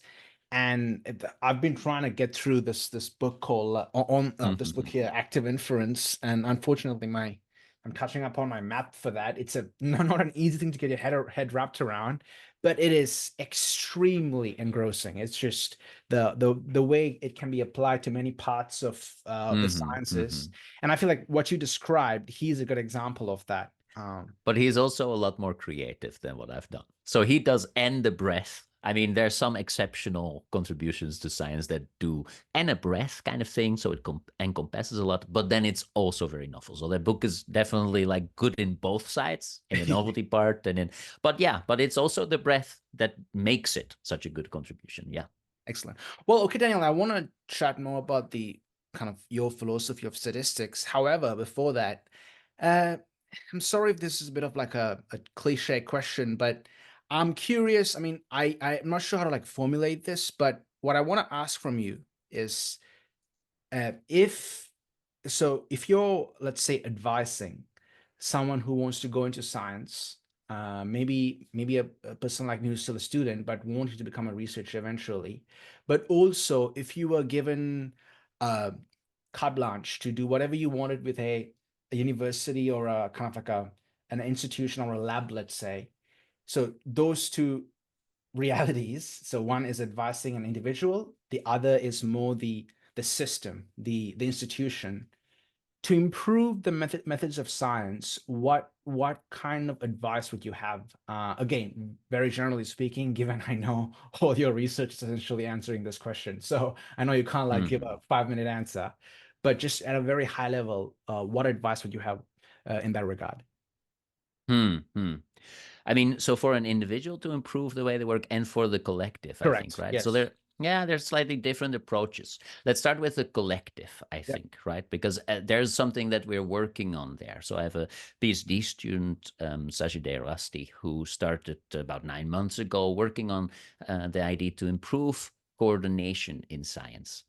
And I've been trying to get through this book called on this book Mm-hmm. here, Active Inference, and unfortunately, I'm touching up on my map for that. It's not an easy thing to get your head wrapped around, but it is extremely engrossing. It's just the way it can be applied to many parts of the Mm-hmm. Mm-hmm. sciences, and I feel like what you described, he's a good example of that. But he's also a lot more creative than what I've done. So he does and the breath. I mean, there's some exceptional contributions to science that do and a breath kind of thing, so it encompasses a lot. But then it's also very novel. So that book is definitely like good in both sides, in the novelty part, and in. But yeah, but it's also the breath that makes it such a good contribution. Yeah. Excellent. Well, okay, Daniel, I want to chat more about the kind of your philosophy of statistics. However, before that, uh, I'm sorry if this is a bit of like a cliche question, but I'm curious. I mean, I'm not sure how to like formulate this, but what I want to ask from you is if if you're, let's say, advising someone who wants to go into science, maybe a person like me who's still a student but wanted to become a researcher eventually, but also if you were given uh, carte blanche to do whatever you wanted with a university or a kind of like an institution or a lab, let's say. So those two realities. So one is advising an individual, the other is more the system, the institution. To improve the methods of science, what kind of advice would you have? Again, very generally speaking, given I know all your research is essentially answering this question. So I know you can't like give Mm-hmm. a 5 minute answer, but just at a very high level, what advice would you have in that regard? Hmm. I mean, so for an individual to improve the way they work and for the collective, I think, Correct. right? So Yes. there's slightly different approaches. Let's start with the collective, I Yep. think, right? Because there's something that we're working on there. So I have a PhD student, Sajideh Rasti, who started about 9 months ago working on the idea to improve coordination in science.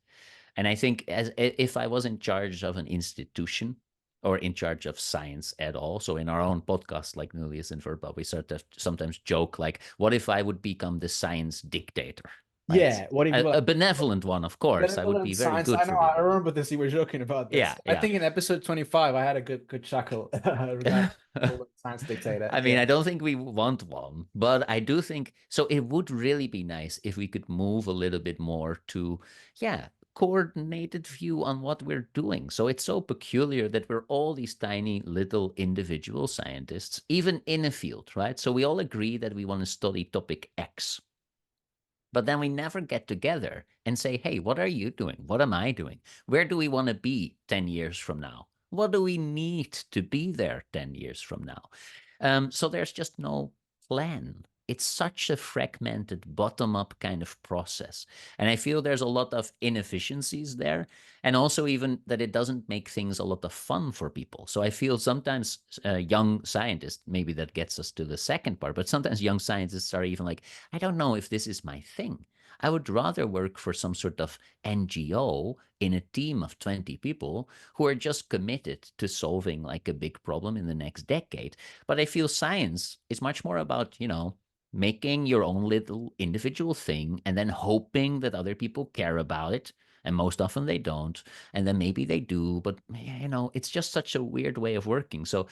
And I think as if I was in charge of an institution or in charge of science at all, so in our own podcast like Nullius and Verba, we sort of sometimes joke like, what if I would become the science dictator? right? Yeah, what if A benevolent one, of course. I would be benevolent very science? good I for know. I people. remember this. You were joking about this. Yeah, I yeah. think in episode 25, I had a good chuckle regarding benevolent science dictator. I mean, Yeah. I don't think we want one, but I do think so. It would really be nice if we could move a little bit more to, yeah, coordinated view on what we're doing. So it's so peculiar that we're all these tiny little individual scientists, even in a field, right? So we all agree that we want to study topic X, but then we never get together and say, hey, what are you doing? What am I doing? Where do we want to be 10 years from now? What do we need to be there 10 years from now? So there's just no plan. It's such a fragmented, bottom up kind of process. And I feel there's a lot of inefficiencies there. And also, even that it doesn't make things a lot of fun for people. So I feel sometimes young scientists, maybe that gets us to the second part, but sometimes young scientists are even like, I don't know if this is my thing. I would rather work for some sort of NGO in a team of 20 people who are just committed to solving like a big problem in the next decade. But I feel science is much more about, making your own little individual thing and then hoping that other people care about it. And most often they don't. And then maybe they do. But, it's just such a weird way of working. So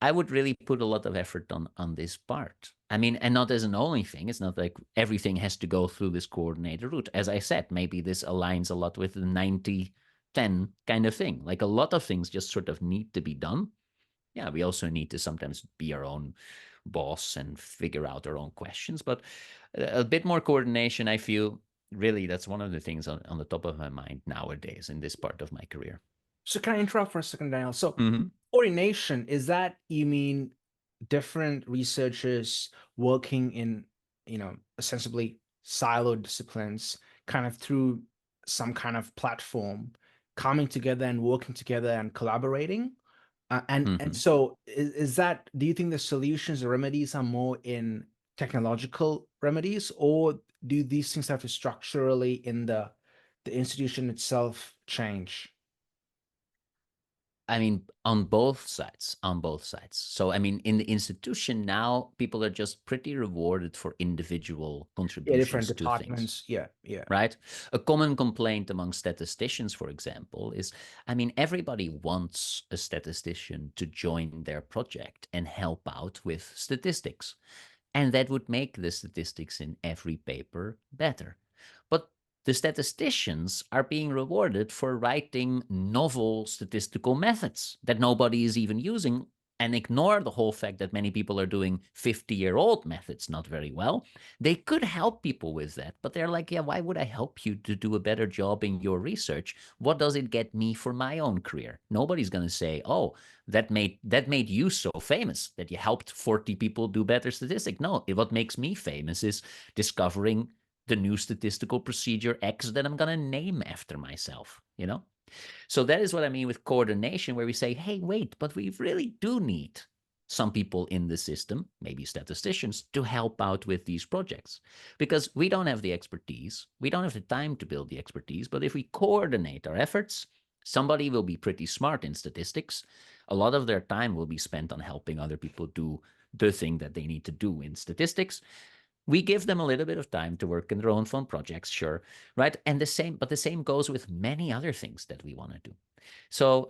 I would really put a lot of effort on this part. I mean, and not as an only thing. It's not like everything has to go through this coordinated route. As I said, maybe this aligns a lot with the 90-10 kind of thing. Like a lot of things just sort of need to be done. Yeah, we also need to sometimes be our own boss and figure out our own questions. But a bit more coordination, I feel, really, that's one of the things on the top of my mind nowadays in this part of my career. So can I interrupt for a second, Daniel? So Mm-hmm. coordination, is that you mean different researchers working in, ostensibly siloed disciplines, kind of through some kind of platform, coming together and working together and collaborating? And Mm-hmm. so is that, do you think the solutions or remedies are more in technological remedies, or do these things have to structurally in the institution itself change? I mean, on both sides, on both sides. So, I mean, in the institution now, people are just pretty rewarded for individual Yeah, different contributions to things, departments. Yeah, yeah. right? A common complaint among statisticians, for example, is, I mean, everybody wants a statistician to join their project and help out with statistics. And that would make the statistics in every paper better. But the statisticians are being rewarded for writing novel statistical methods that nobody is even using, and ignore the whole fact that many people are doing 50-year-old methods not very well. They could help people with that, but they're like, yeah, why would I help you to do a better job in your research? What does it get me for my own career? Nobody's going to say, oh, that made you so famous that you helped 40 people do better statistics. No, what makes me famous is discovering the new statistical procedure X that I'm going to name after myself. So that is what I mean with coordination, where we say, hey, wait, but we really do need some people in the system, maybe statisticians, to help out with these projects. Because we don't have the expertise, we don't have the time to build the expertise, but if we coordinate our efforts, somebody will be pretty smart in statistics. A lot of their time will be spent on helping other people do the thing that they need to do in statistics. We give them a little bit of time to work in their own fun projects, sure, right? And the same goes with many other things that we want to do. So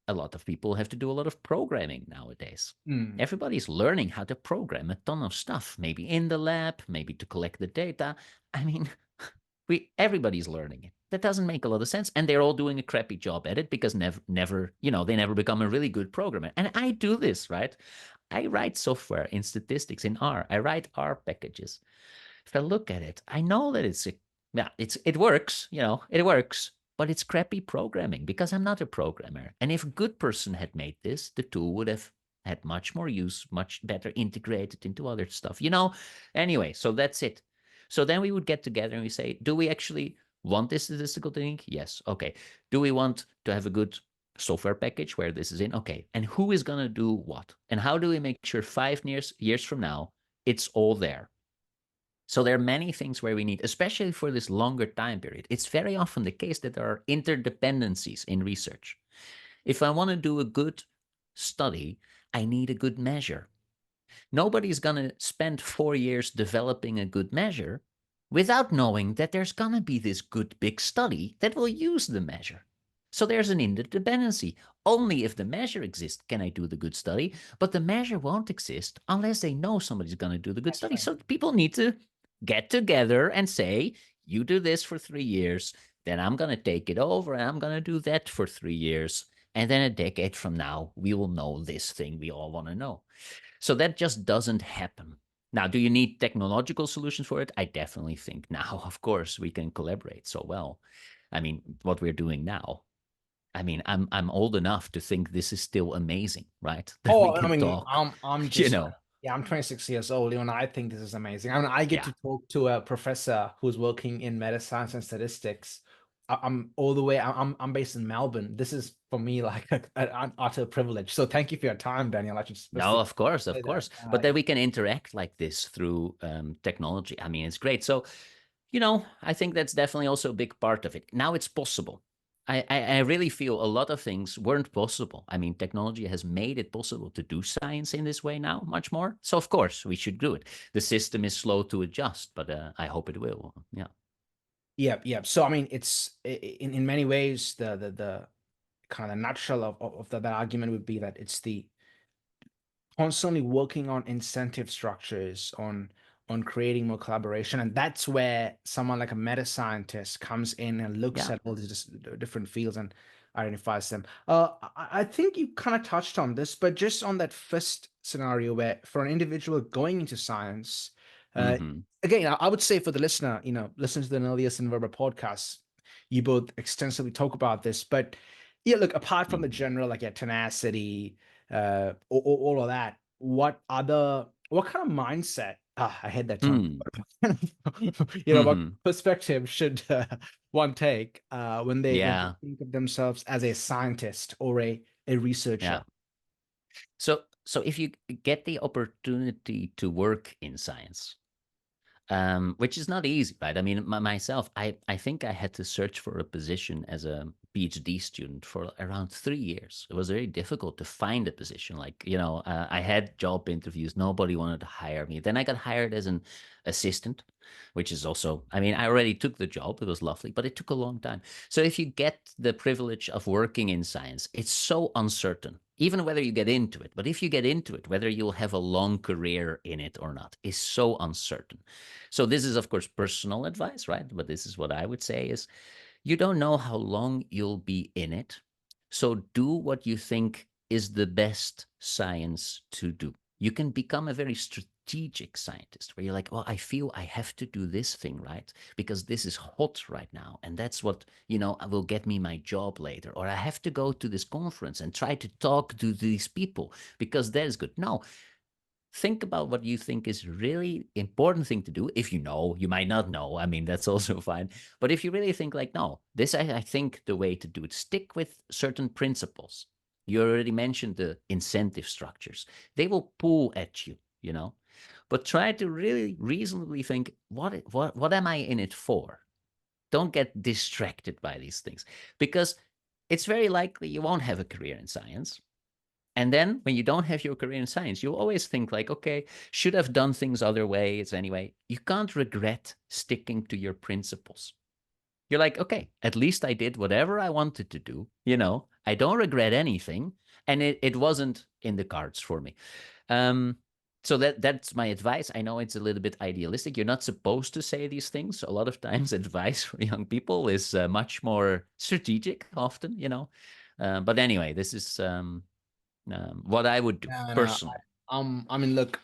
a lot of people have to do a lot of programming nowadays. Mm. Everybody's learning how to program a ton of stuff, maybe in the lab, maybe to collect the data. I mean, everybody's learning it. That doesn't make a lot of sense, and they're all doing a crappy job at it because never, they never become a really good programmer. And I do this, right? I write software in statistics in R. I write R packages. If I look at it, I know that it works, it works, but it's crappy programming because I'm not a programmer. And if a good person had made this, the tool would have had much more use, much better integrated into other stuff. Anyway, so that's it. So then we would get together and we say, do we actually want this statistical technique? Yes. Okay. Do we want to have a good software package where this is in? Okay. And who is going to do what? And how do we make sure 5 years from now, it's all there? So there are many things where we need, especially for this longer time period. It's very often the case that there are interdependencies in research. If I want to do a good study, I need a good measure. Nobody's going to spend 4 years developing a good measure without knowing that there's going to be this good big study that will use the measure. So there's an interdependency. Only if the measure exists can I do the good study, but the measure won't exist unless they know somebody's going to do the good That's study. right. So people need to get together and say, you do this for 3 years, then I'm going to take it over and I'm going to do that for 3 years. And then a decade from now, we will know this thing we all want to know. So that just doesn't happen. Now, do you need technological solutions for it? I definitely think now, of course, we can collaborate so well. I mean, what we're doing now. I mean, I'm old enough to think this is still amazing, right? That we Oh, I can mean, talk, I'm you just know. yeah, I'm 26 years old, and I think this is amazing. I mean, I get Yeah. to talk to a professor who's working in Metascience and statistics. I'm all the way. I'm based in Melbourne. This is for me like an utter privilege. So thank you for your time, Daniel. I just No, firstly of course, say of that. course. But then we can interact like this through technology. I mean, it's great. So, I think that's definitely also a big part of it. Now it's possible. I really feel a lot of things weren't possible. I mean, technology has made it possible to do science in this way now, much more. So, of course, we should do it. The system is slow to adjust, but I hope it will. Yeah. Yeah. So I mean, it's in many ways the kind of the nutshell of that argument would be that it's the constantly working on incentive structures on creating more collaboration, and that's where someone like a meta scientist comes in and looks Yeah. at all these different fields and identifies them. I think you kind of touched on this, but just on that first scenario where for an individual going into science, uh, Hmm. again, I would say for the listener, listen to the Nullius and Verba podcasts. You both extensively talk about this, but yeah, look, apart from the Hmm. general like tenacity, all of that, what kind of mindset, I hate that term, Hmm. what Hmm. perspective should one take when they Yeah. think of themselves as a scientist or a researcher? Yeah. So if you get the opportunity to work in science, which is not easy, right? I mean, myself, I think I had to search for a position as a PhD student for around 3 years. It was very difficult to find a position. Like, I had job interviews, nobody wanted to hire me. Then I got hired as an assistant, which is also, I mean, I already took the job. It was lovely, but it took a long time. So if you get the privilege of working in science, it's so uncertain, even whether you get into it. But if you get into it, whether you'll have a long career in it or not is so uncertain. So this is, of course, personal advice, right? But this is what I would say is you don't know how long you'll be in it. So do what you think is the best science to do. You can become a very strategic scientist where you're like, well, I feel I have to do this thing, right? Because this is hot right now. And that's what, will get me my job later. Or I have to go to this conference and try to talk to these people because that is good. No, think about what you think is really important thing to do. If you know, you might not know, I mean, that's also fine. But if you really think like, no, this I think the way to do it, stick with certain principles. You already mentioned the incentive structures. They will pull at you. But try to really reasonably think, what am I in it for? Don't get distracted by these things, because it's very likely you won't have a career in science. And then when you don't have your career in science, you always think like, okay, should have done things other ways anyway. You can't regret sticking to your principles. You're like, okay, at least I did whatever I wanted to do. I don't regret anything. And it wasn't in the cards for me. Um, so that's my advice. I know it's a little bit idealistic. You're not supposed to say these things. A lot of times, advice for young people is much more strategic, often. But anyway, this is what I would do No, no, personally. I mean, look,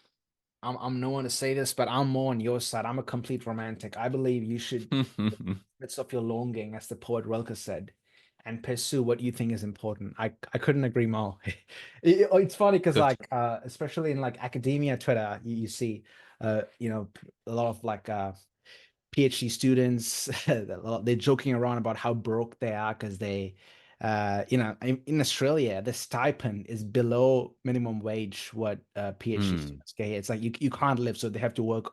I'm no one to say this, but I'm more on your side. I'm a complete romantic. I believe you should midst of your longing, as the poet Rilke said, and pursue what you think is important. I couldn't agree more. It's funny because Good. like especially in like academia Twitter, you see a lot of like PhD students they're joking around about how broke they are because they in Australia the stipend is below minimum wage what PhD Mm, students get. It's like you can't live, so they have to work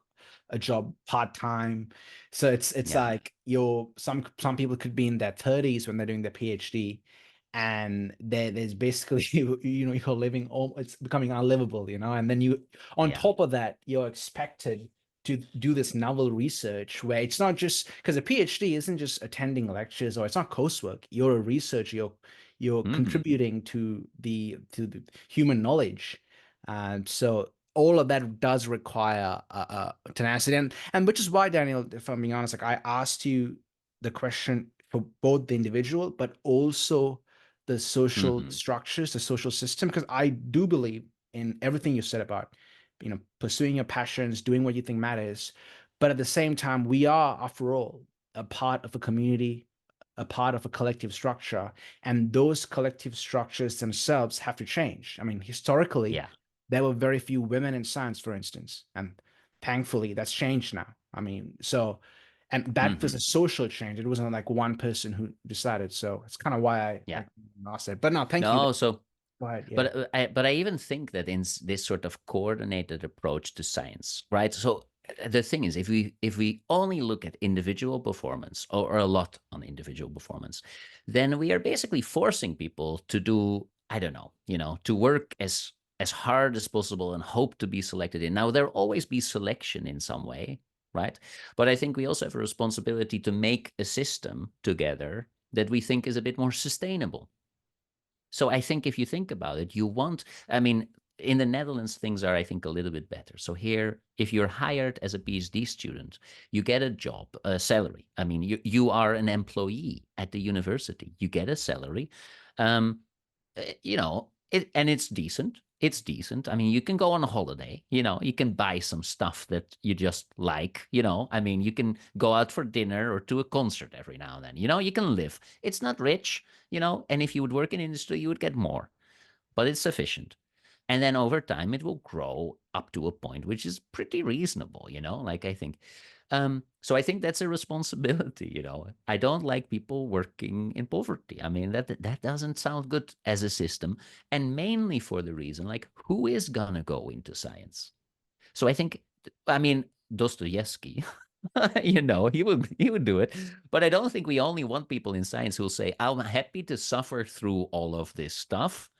a job part-time. So it's yeah, like you're some people could be in their 30s when they're doing their PhD, and there's basically you're living it's becoming unlivable, and then you on yeah, top of that you're expected to do this novel research where it's not just because a PhD isn't just attending lectures or it's not coursework. You're a researcher. You're Hmm. contributing to the human knowledge. So all of that does require tenacity, and which is why, Daniel, if I'm being honest, like I asked you the question for both the individual, but also the social Hmm. structures, the social system, because I do believe in everything you said about, pursuing your passions, doing what you think matters. But at the same time, we are, after all, a part of a community, a part of a collective structure, and those collective structures themselves have to change. I mean, historically, Yeah. there were very few women in science, for instance, and thankfully that's changed now. I mean, so, and that was a Hmm. social change. It wasn't like one person who decided. So it's kind of why I Yeah. asked it. But no, thank you. No, so Go ahead. Yeah. but I even think that in this sort of coordinated approach to science, right? So the thing is, if we only look at individual performance, or a lot on individual performance, then we are basically forcing people to do, I don't know, to work as hard as possible and hope to be selected in. Now there'll always be selection in some way, right? But I think we also have a responsibility to make a system together that we think is a bit more sustainable. So I think if you think about it, I mean, in the Netherlands, things are, I think, a little bit better. So here, if you're hired as a PhD student, you get a job, a salary. I mean, you are an employee at the university. You get a salary. Um, and it's decent. It's decent. I mean, you can go on a holiday, you can buy some stuff that you just like, I mean, you can go out for dinner or to a concert every now and then, you can live. It's not rich, and if you would work in industry, you would get more, but it's sufficient. And then over time, it will grow up to a point which is pretty reasonable, like I think. So I think that's a responsibility, I don't like people working in poverty. I mean, that doesn't sound good as a system. And mainly for the reason, like, who is gonna go into science? So I think, I mean, Dostoevsky, he would do it. But I don't think we only want people in science who'll say, I'm happy to suffer through all of this stuff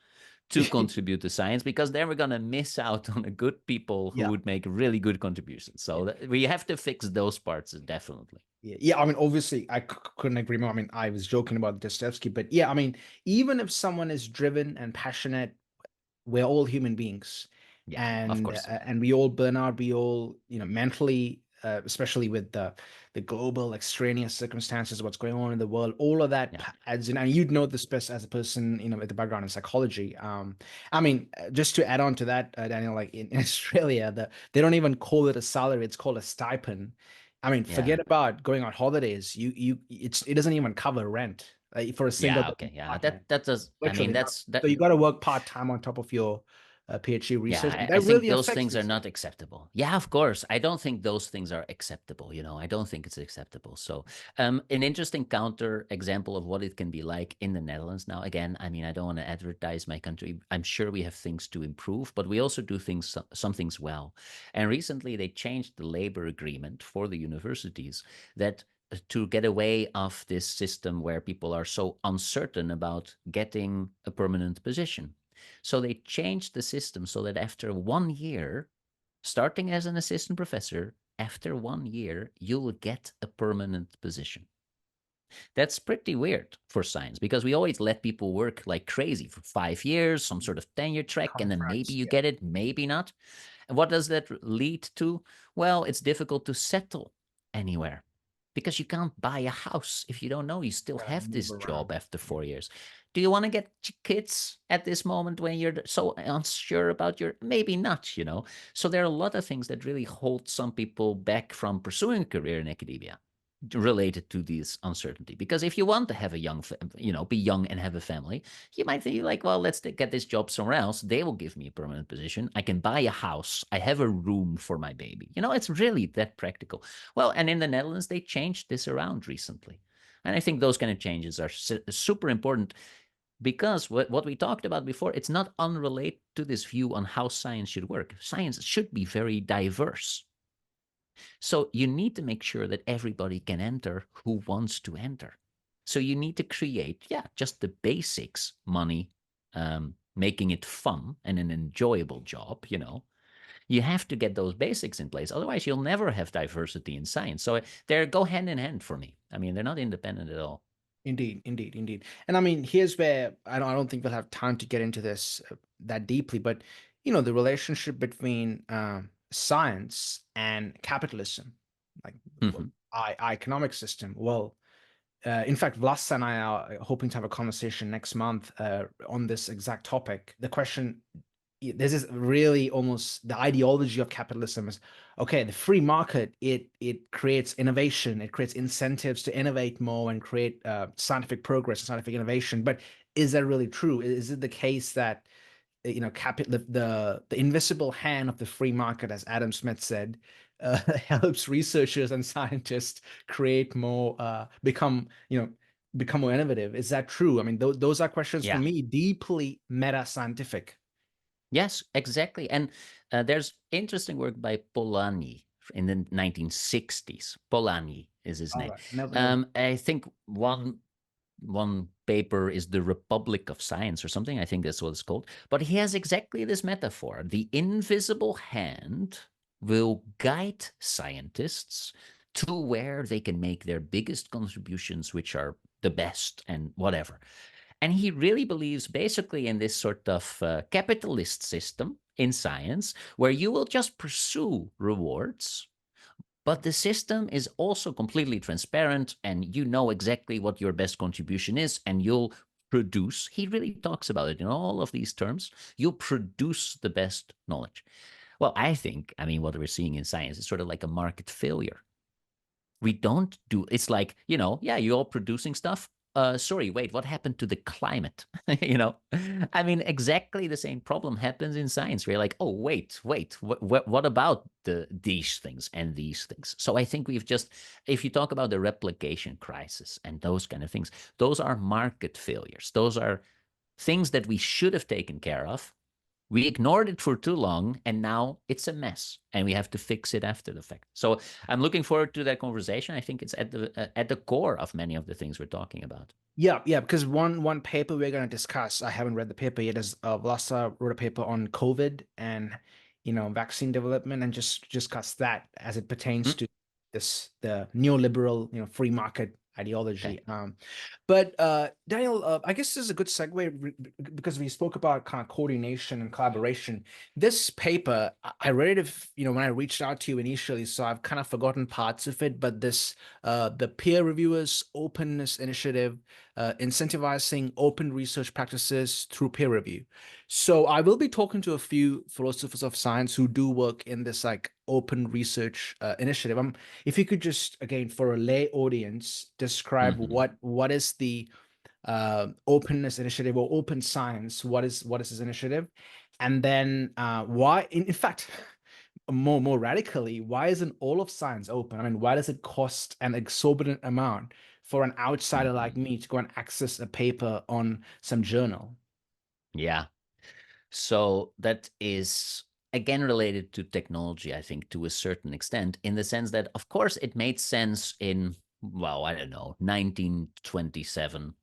to contribute to science, because then we're going to miss out on the good people who Yeah. would make really good contributions. Yeah. So we have to fix those parts, definitely. Yeah, yeah. I mean, obviously, couldn't agree more. I mean, I was joking about Dostoevsky, but yeah, I mean, even if someone is driven and passionate, we're all human beings, Yeah, of course. and we all burn out. We all, mentally, especially with the global extraneous circumstances, what's going on in the world, all of that Yeah. adds in. And you'd know this best as a person, with the background in psychology. I mean, just to add on to that, Daniel, like in Australia, they don't even call it a salary; it's called a stipend. I mean, forget Yeah. about going on holidays. It doesn't even cover rent, for a single Yeah. Okay. Yeah. apartment. That does. I mean, Literally. that's So that. you got to work part time on top of your PhD Yeah, research, and I that think really those affects things are not research. acceptable. Yeah, of course. I don't think those things are acceptable. I don't think it's acceptable. So, an interesting counter example of what it can be like in the Netherlands. Now, again, I mean, I don't want to advertise my country. I'm sure we have things to improve, but we also do some things well. And recently, they changed the labor agreement for the universities that to get away of this system where people are so uncertain about getting a permanent position. So they changed the system so that after 1 year, starting as an assistant professor, after 1 year, you'll get a permanent position. That's pretty weird for science, because we always let people work like crazy for 5 years, some sort of tenure track, and then maybe Contracts, you yeah. get it, maybe not. And what does that lead to? Well, it's difficult to settle anywhere, because you can't buy a house if you don't know you still Gotta have move this around. job after Yeah. 4 years. Do you want to get kids at this moment when you're so unsure about your, maybe not. So there are a lot of things that really hold some people back from pursuing a career in academia related to this uncertainty. Because if you want to have a be young and have a family, you might think like, well, let's get this job somewhere else. They will give me a permanent position. I can buy a house. I have a room for my baby. It's really that practical. Well, and in the Netherlands, they changed this around recently. And I think those kind of changes are super important, because what we talked about before, it's not unrelated to this view on how science should work. Science should be very diverse. So you need to make sure that everybody can enter who wants to enter. So you need to create, yeah, just the basics, money, making it fun and an enjoyable job, You have to get those basics in place. Otherwise, you'll never have diversity in science. So they go hand in hand for me. I mean, they're not independent at all. Indeed, indeed, indeed. And I mean, here's where I don't think we'll have time to get into this that deeply, but the relationship between science and capitalism, like Mm-hmm. economic system. Well, in fact, Vlasta and I are hoping to have a conversation next month on this exact topic. The question, this is really almost the ideology of capitalism is, okay, the free market, it creates innovation, it creates incentives to innovate more and create scientific progress and scientific innovation. But is that really true? Is it the case that the invisible hand of the free market, as Adam Smith said, helps researchers and scientists create more, become more innovative? Is that true? I mean, those are questions for Yeah. me deeply meta scientific. Yes, exactly. And there's interesting work by Polanyi in the 1960s. Polanyi is his All name. right, never. I think one paper is The Republic of Science or something. I think that's what it's called. But he has exactly this metaphor. The invisible hand will guide scientists to where they can make their biggest contributions, which are the best and whatever. And he really believes basically in this sort of capitalist system in science where you will just pursue rewards, but the system is also completely transparent and you know exactly what your best contribution is and you'll produce. He really talks about it in all of these terms. You'll produce the best knowledge. Well, I mean, what we're seeing in science is sort of like a market failure. We don't do it's like, yeah, you're all producing stuff. Sorry, wait, what happened to the climate? I mean, exactly the same problem happens in science. We're like, oh, wait, what about these things and these things? So I think if you talk about the replication crisis and those kind of things, those are market failures. Those are things that we should have taken care of. We ignored it for too long and now it's a mess and we have to fix it after the fact. So I'm looking forward to that conversation. I think it's at the core of many of the things we're talking about. Yeah, yeah, because one paper we're going to discuss, I haven't read the paper yet, is Vlasta wrote a paper on COVID and vaccine development, and just discuss that as it pertains Mm, to the neoliberal free market okay. ideology. But Daniel, I guess this is a good segue because we spoke about kind of coordination and collaboration. This paper, I read it, when I reached out to you initially, so I've kind of forgotten parts of it. But the peer reviewers openness initiative, incentivizing open research practices through peer review. So I will be talking to a few philosophers of science who do work in this like open research initiative. If you could just again for a lay audience describe Mm-hmm. what is the openness initiative or open science, what is this initiative, and then why in fact more radically, why isn't all of science open? I mean, why does it cost an exorbitant amount for an outsider like Mm-hmm. me to go and access a paper on some journal? Yeah. So that is again related to technology, I think, to a certain extent, in the sense that, of course, it made sense in, well, I don't know, 1927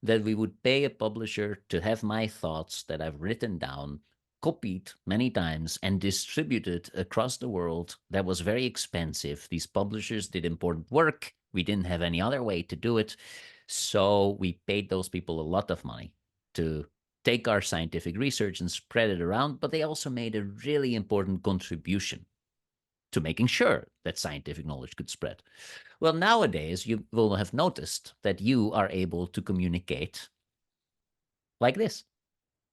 that we would pay a publisher to have my thoughts that I've written down copied many times and distributed across the world. That was very expensive. These publishers did important work. We didn't have any other way to do it. So we paid those people a lot of money to take our scientific research and spread it around, but they also made a really important contribution to making sure that scientific knowledge could spread. Well, nowadays, you will have noticed that you are able to communicate like this.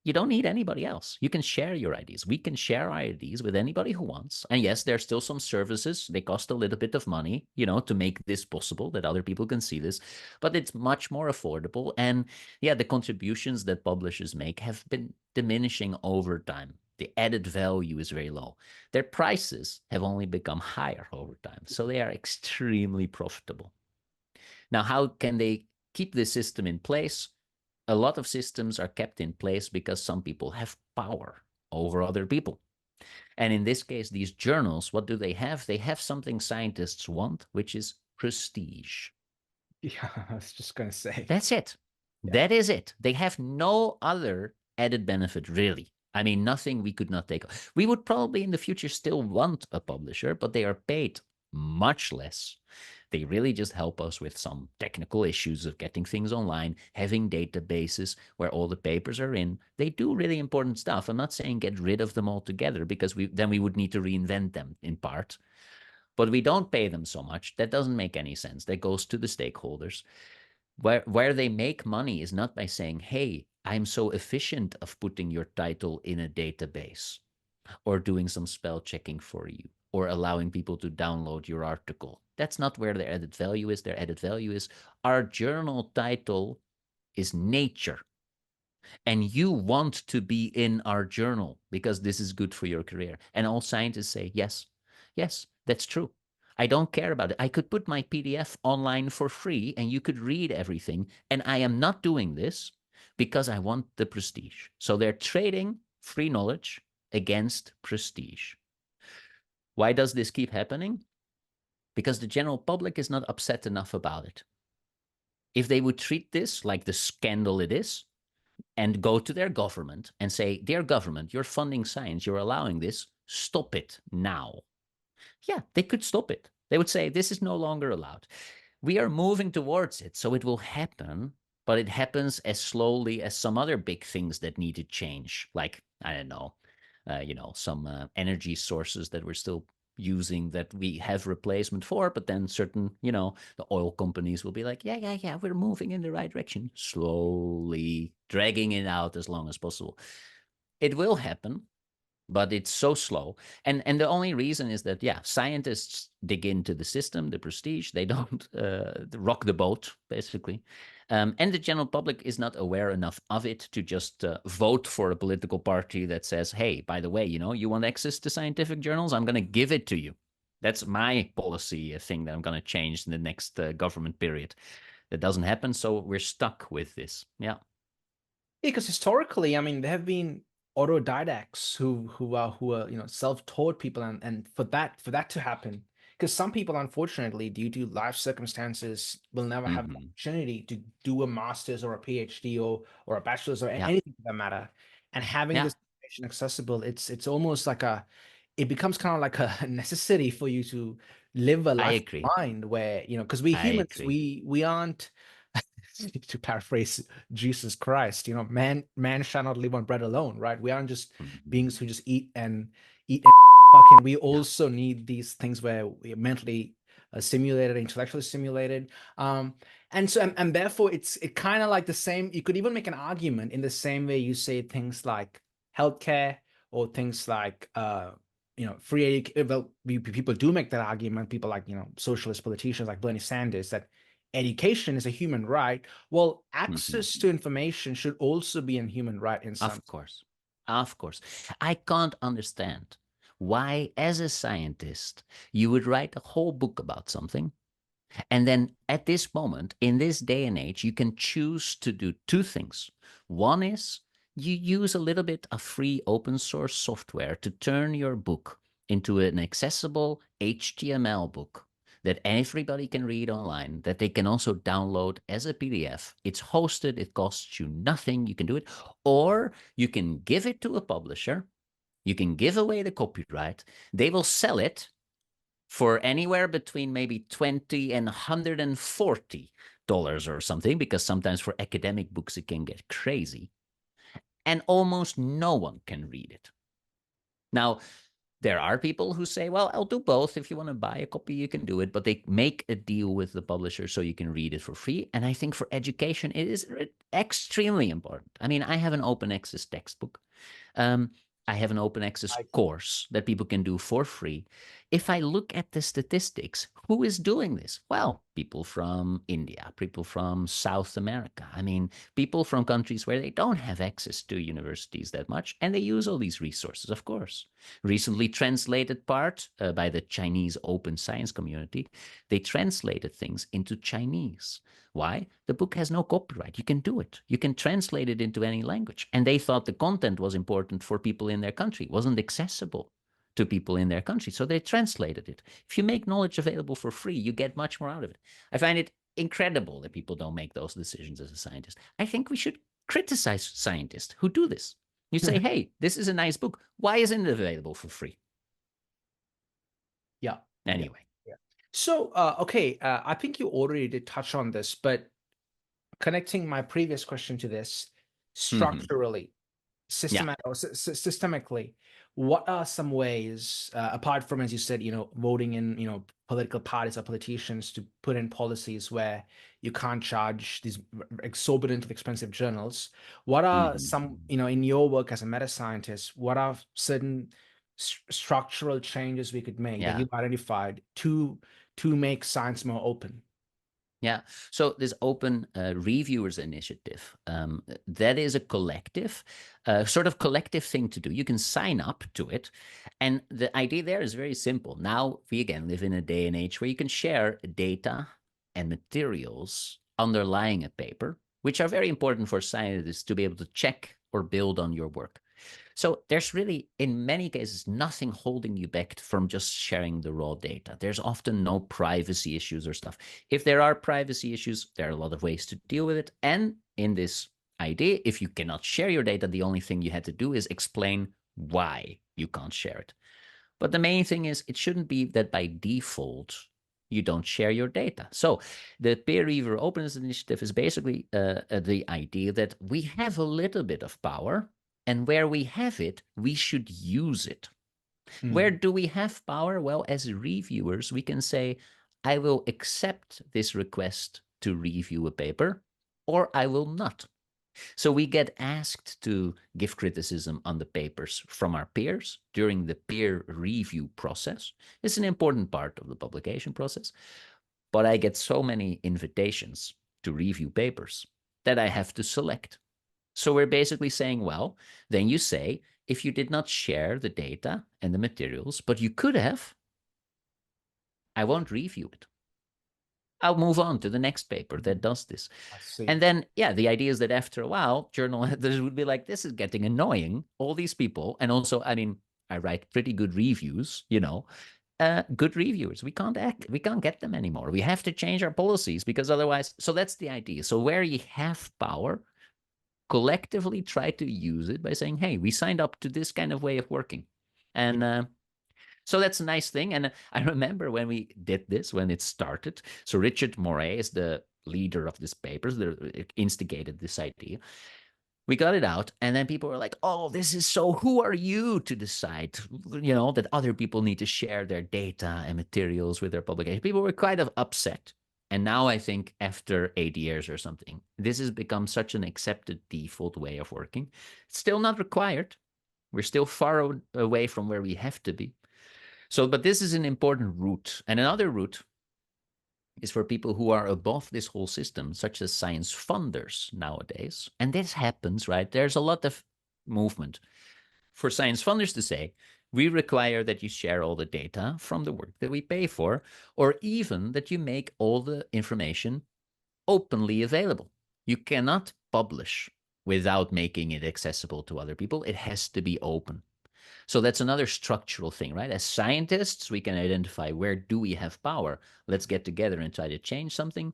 You don't need anybody else. You can share your ideas. We can share our ideas with anybody who wants. And yes, there's still some services. They cost a little bit of money, to make this possible, that other people can see this, but it's much more affordable. And yeah, the contributions that publishers make have been diminishing over time. The added value is very low. Their prices have only become higher over time. So they are extremely profitable. Now, how can they keep this system in place? A lot of systems are kept in place because some people have power over other people. And in this case, these journals, what do they have? They have something scientists want, which is prestige. Yeah, I was just gonna say. That's it. Yeah. That is it. They have no other added benefit, really. I mean, nothing we could not take. We would probably in the future still want a publisher, but they are paid much less. They really just help us with some technical issues of getting things online, having databases where all the papers are in. They do really important stuff. I'm not saying get rid of them altogether, because then we would need to reinvent them in part. But we don't pay them so much. That doesn't make any sense. That goes to the stakeholders. Where they make money is not by saying, hey, I'm so efficient of putting your title in a database, or doing some spell checking for you, or allowing people to download your article. That's not where their added value is. Their added value is our journal title is Nature, and you want to be in our journal because this is good for your career. And all scientists say, yes, yes, that's true. I don't care about it. I could put my PDF online for free and you could read everything. And I am not doing this because I want the prestige. So they're trading free knowledge against prestige. Why does this keep happening? Because the general public is not upset enough about it. If they would treat this like the scandal it is, and go to their government and say, dear government, you're funding science, you're allowing this, stop it now. Yeah, they could stop it. They would say, this is no longer allowed. We are moving towards it, so it will happen, but it happens as slowly as some other big things that need to change, like, I don't know, some energy sources that we're still using that we have replacement for, but then certain, the oil companies will be like, yeah, we're moving in the right direction, slowly dragging it out as long as possible. It will happen, but it's so slow. And the only reason is that, scientists dig into the system, the prestige. They don't rock the boat, basically. And the general public is not aware enough of it to just vote for a political party that says, hey, by the way, you want access to scientific journals? I'm going to give it to you. That's my policy thing that I'm going to change in the next government period. That doesn't happen, so we're stuck with this. Yeah. Because historically, I mean, there have been autodidacts who are self-taught people, and for that to happen, because some people, unfortunately, due to life circumstances, will never have the Mm-hmm. opportunity to do a master's or a PhD or a bachelor's or Yeah. anything for that matter, and having Yeah. this information accessible, it's almost like it becomes kind of like a necessity for you to live a I life of agree. mind where, because we I humans, agree. we aren't to paraphrase Jesus Christ, man shall not live on bread alone, right? We aren't just Mm-hmm. beings who just eat and fucking. We Yeah. also need these things where we're mentally stimulated, intellectually stimulated, and so and therefore it kind of like the same. You could even make an argument in the same way you say things like healthcare or things like free education. Well, people do make that argument. People like socialist politicians like Bernie Sanders, that education is a human right. Well, Mm-hmm. access to information should also be a human right in some. Of course. Of course. I can't understand why, as a scientist, you would write a whole book about something. And then at this moment, in this day and age, you can choose to do two things. One is you use a little bit of free open source software to turn your book into an accessible HTML book that everybody can read online, that they can also download as a PDF. It's hosted, it costs you nothing, you can do it. Or you can give it to a publisher, you can give away the copyright, they will sell it for anywhere between maybe 20 and $140 or something, because sometimes for academic books it can get crazy. And almost no one can read it. Now, there are people who say, well, I'll do both. If you want to buy a copy, you can do it. But they make a deal with the publisher so you can read it for free. And I think for education, it is extremely important. I mean, I have an open access textbook. Um, I have an open access I course that people can do for free. If I look at the statistics, who is doing this? Well, people from India, people from South America. I mean, people from countries where they don't have access to universities that much, and they use all these resources, of course. Recently translated part by the Chinese open science community, they translated things into Chinese. Why? The book has no copyright. You can do it. You can translate it into any language. And they thought the content was important for people in their country, it wasn't accessible to people in their country. So they translated it. If you make knowledge available for free, you get much more out of it. I find it incredible that people don't make those decisions as a scientist. I think we should criticize scientists who do this. You say, hey, this is a nice book. Why isn't it available for free? Yeah. Anyway. Yeah. So, okay, I think you already did touch on this, but connecting my previous question to this, structurally, Yeah. systemically, what are some ways, apart from, as you said, voting in, political parties or politicians to put in policies where you can't charge these exorbitantly expensive journals? What are some, in your work as a meta scientist, what are certain structural changes we could make that Yeah. you've identified to make science more open? Yeah. So this Open Reviewers Initiative, that is a collective, sort of collective thing to do. You can sign up to it. And the idea there is very simple. Now, we again live in a day and age where you can share data and materials underlying a paper, which are very important for scientists to be able to check or build on your work. So there's really, in many cases, nothing holding you back from just sharing the raw data. There's often no privacy issues or stuff. If there are privacy issues, there are a lot of ways to deal with it. And in this idea, if you cannot share your data, the only thing you had to do is explain why you can't share it. But the main thing is it shouldn't be that by default you don't share your data. So the peer reviewer openness initiative is basically the idea that we have a little bit of power, and where we have it, we should use it. Where do we have power? Well, as reviewers, we can say, I will accept this request to review a paper, or I will not. So we get asked to give criticism on the papers from our peers during the peer review process. It's an important part of the publication process. But I get so many invitations to review papers that I have to select. So we're basically saying, well, then you say, if you did not share the data and the materials, but you could have, I won't review it. I'll move on to the next paper that does this. I see. And then, yeah, the idea is that after a while, journal editors would be like, this is getting annoying. All these people. And also, I mean, I write pretty good reviews, good reviewers. We can't get them anymore. We have to change our policies because otherwise, so that's the idea. So where you have power, collectively try to use it by saying, hey, we signed up to this kind of way of working. And so that's a nice thing. And I remember when we did this, when it started. So Richard Moray is the leader of this paper, that instigated this idea. We got it out, and then people were like, oh, this is so, who are you to decide, that other people need to share their data and materials with their publication? People were kind of upset. And now I think after 8 years or something, this has become such an accepted default way of working. It's still not required. We're still far away from where we have to be. So, but this is an important route. And another route is for people who are above this whole system, such as science funders nowadays. And this happens, right? There's a lot of movement for science funders to say, we require that you share all the data from the work that we pay for, or even that you make all the information openly available. You cannot publish without making it accessible to other people. It has to be open. So that's another structural thing, right? As scientists, we can identify where do we have power. Let's get together and try to change something.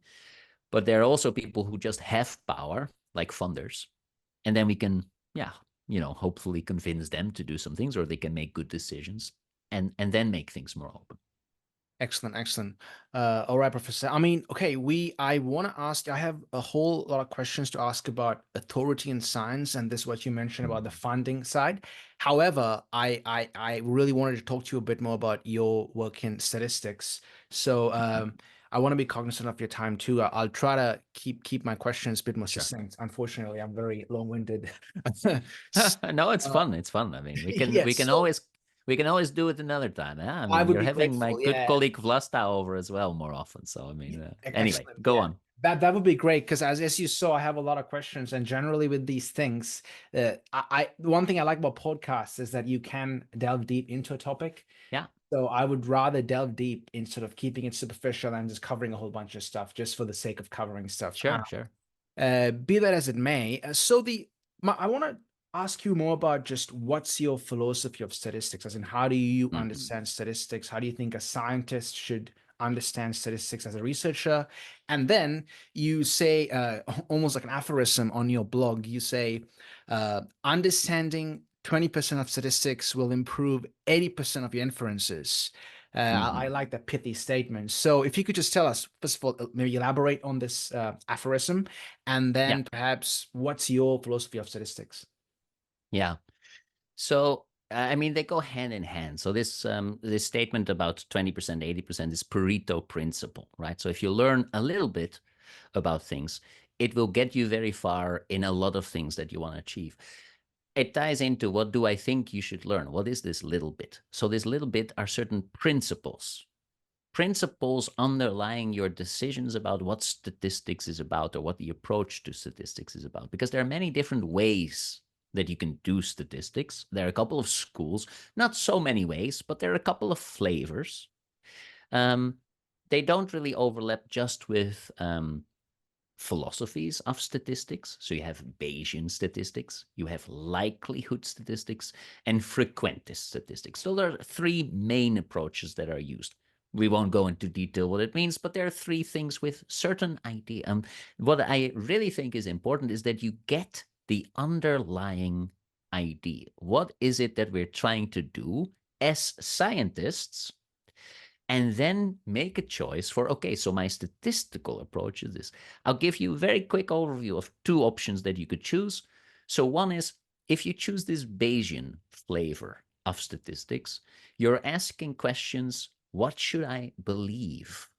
But there are also people who just have power, like funders. And then we can, hopefully convince them to do some things, or they can make good decisions and then make things more open. Excellent, excellent. All right, Professor. I mean, okay, I want to ask, I have a whole lot of questions to ask about authority in science, and this is what you mentioned about the funding side. However, I really wanted to talk to you a bit more about your work in statistics. So I want to be cognizant of your time too. I'll try to keep my questions a bit more succinct. Unfortunately, I'm very long-winded. No, it's fun. It's fun. I mean, Yes, we can always do it another time. Yeah? I I mean, would you're be having my grateful. good Yeah. colleague Vlasta over as well more often. So, I mean, anyway, Excellent. go Yeah. on. That would be great because as you saw, I have a lot of questions, and generally with these things, one thing I like about podcasts is that you can delve deep into a topic. Yeah. So I would rather delve deep in sort of keeping it superficial and just covering a whole bunch of stuff just for the sake of covering stuff. Sure, sure. Be that as it may, I want to ask you more about just what's your philosophy of statistics, as in how do you understand statistics? How do you think a scientist should understand statistics as a researcher. And then you say, almost like an aphorism on your blog, you say, understanding 20% of statistics will improve 80% of your inferences. I Mhm. like that pithy statement. So if you could just tell us, first of all, maybe elaborate on this aphorism, and Yeah. then perhaps what's your philosophy of statistics? Yeah. So I mean, they go hand in hand. So this statement about 20%, 80% is Pareto principle, right? So if you learn a little bit about things, it will get you very far in a lot of things that you want to achieve. It ties into what do I think you should learn? What is this little bit? So this little bit are certain principles underlying your decisions about what statistics is about or what the approach to statistics is about. Because there are many different ways that you can do statistics. There are a couple of schools, not so many ways, but there are a couple of flavors. Um, they don't really overlap just with philosophies of statistics. So you have Bayesian statistics, you have likelihood statistics, and frequentist statistics. So there are three main approaches that are used. We won't go into detail what it means, but there are three things with certain idea. What I really think is important is that you get the underlying idea. What is it that we're trying to do as scientists? And then make a choice for, okay, so my statistical approach is this. I'll give you a very quick overview of two options that you could choose. So one is, if you choose this Bayesian flavor of statistics, you're asking questions, what should I believe?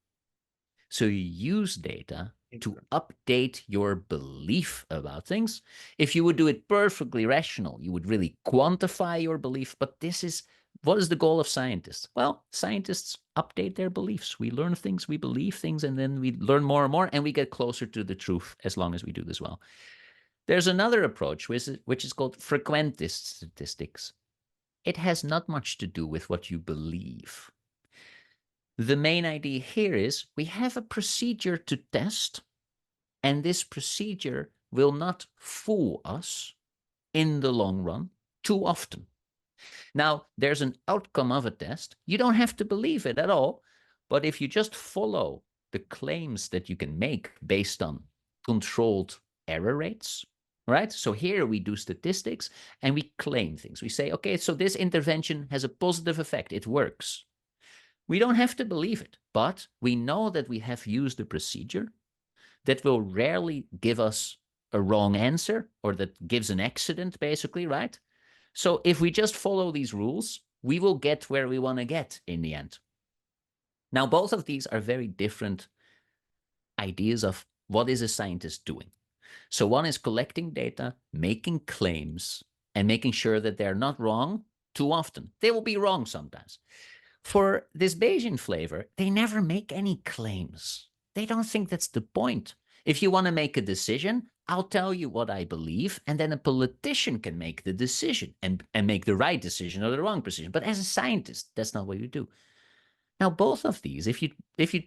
So you use data to update your belief about things. If you would do it perfectly rational, you would really quantify your belief. But this is what is the goal of scientists? Well, scientists update their beliefs. We learn things, we believe things, and then we learn more and more, and we get closer to the truth as long as we do this well. There's another approach, which is called frequentist statistics. It has not much to do with what you believe. The main idea here is we have a procedure to test, and this procedure will not fool us in the long run too often. Now, there's an outcome of a test. You don't have to believe it at all, but if you just follow the claims that you can make based on controlled error rates, right? So here we do statistics and we claim things. We say, okay, so this intervention has a positive effect. It works. We don't have to believe it, but we know that we have used a procedure that will rarely give us a wrong answer or that gives an accident, basically, right? So if we just follow these rules, we will get where we want to get in the end. Now, both of these are very different ideas of what is a scientist doing. So one is collecting data, making claims, and making sure that they're not wrong too often. They will be wrong sometimes. For this Bayesian flavor, they never make any claims. They don't think that's the point. If you want to make a decision, I'll tell you what I believe, and then a politician can make the decision and make the right decision or the wrong decision. But as a scientist, that's not what you do. Now, both of these, if you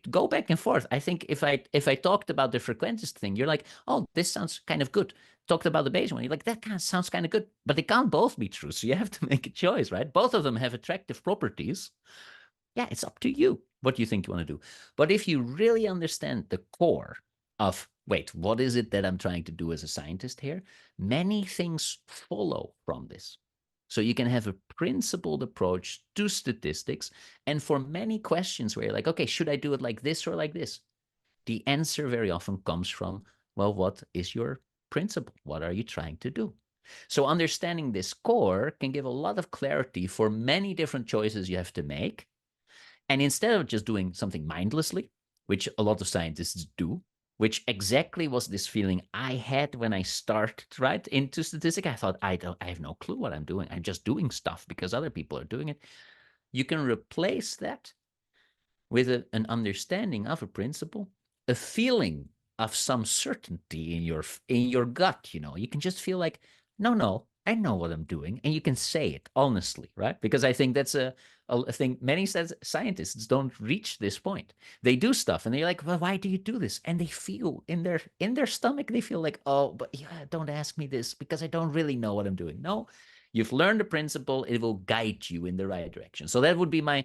go back and forth, I think if I talked about the frequentist thing, you're like, oh, this sounds kind of good. Talked about the Bayesian one, you're like, that kind of sounds kind of good. But they can't both be true. So you have to make a choice, right? Both of them have attractive properties. Yeah, it's up to you what you think you want to do. But if you really understand the core of, wait, what is it that I'm trying to do as a scientist here? Many things follow from this. So you can have a principled approach to statistics. And for many questions where you're like, okay, should I do it like this or like this? The answer very often comes from, well, what is your principle? What are you trying to do? So understanding this core can give a lot of clarity for many different choices you have to make. And instead of just doing something mindlessly, which a lot of scientists do, which exactly was this feeling I had when I started right into statistics. I thought I have no clue what I'm doing. I'm just doing stuff because other people are doing it. You can replace that with an understanding of a principle, a feeling of some certainty in your gut. You can just feel like, no, I know what I'm doing, and you can say it honestly, right? Because I think that's a thing many scientists don't reach this point. They do stuff, and they're like, well, why do you do this? And they feel in their stomach, they feel like, oh, but yeah, don't ask me this because I don't really know what I'm doing. No, you've learned the principle; it will guide you in the right direction. So that would be my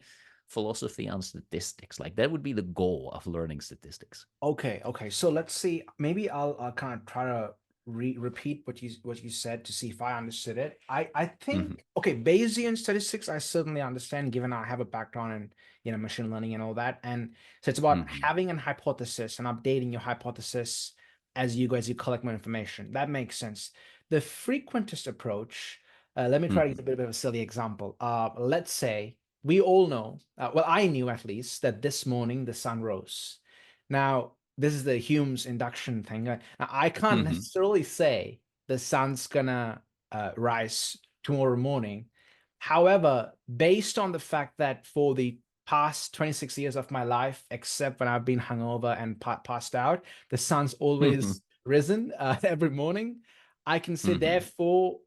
philosophy on statistics. Like that would be the goal of learning statistics. Okay, okay. So let's see. Maybe I'll kind of try to repeat what you said to see if I understood it. I Hmm. think okay, Bayesian statistics I certainly understand, given I have a background in machine learning and all that. And so it's about Hmm. having an hypothesis and updating your hypothesis as you collect more information. That makes sense. The frequentist approach. Let me try to use Hmm. a bit of a silly example. Let's say we all know. Well, I knew at least that this morning the sun rose. Now, this is the Hume's induction thing. I can't Hmm. necessarily say the sun's gonna rise tomorrow morning. However, based on the fact that for the past 26 years of my life, except when I've been hungover and passed out, the sun's Hmm. always risen every morning. I can say, Hmm. therefore,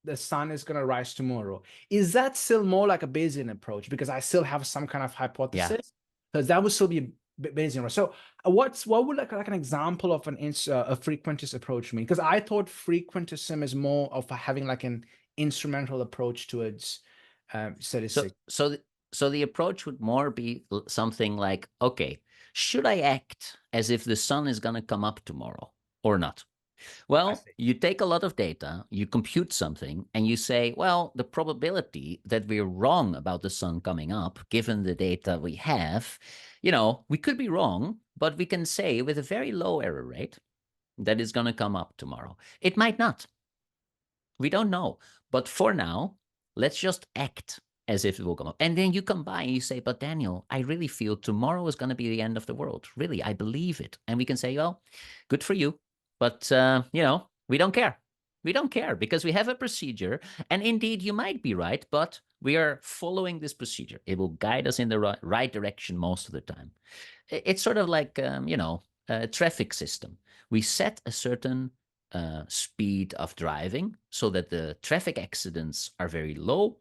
the sun is going to rise tomorrow. Is that still more like a Bayesian approach? Because I still have some kind of Yeah. hypothesis, because that would still be a Bayesian. So, what would like an example of a frequentist approach mean? Because I thought frequentism is more of having like an instrumental approach towards So statistics. so the, so the approach would more be something like, okay, should I act as if the sun is going to come up tomorrow or not? I Well, see. you take a lot of data, you compute something, and you say, well, the probability that we're wrong about the sun coming up, given the data we have, we could be wrong, but we can say with a very low error rate that it's going to come up tomorrow. It might not. We don't know. But for now, let's just act as if it will come up. And then you come by and you say, but Daniel, I really feel tomorrow is going to be the end of the world. Really, I believe it. And we can say, well, good for you. But, we don't care. We don't care because we have a procedure. And indeed, you might be right, but we are following this procedure. It will guide us in the right direction most of the time. It's sort of like, a traffic system. We set a certain speed of driving so that the traffic accidents are very low.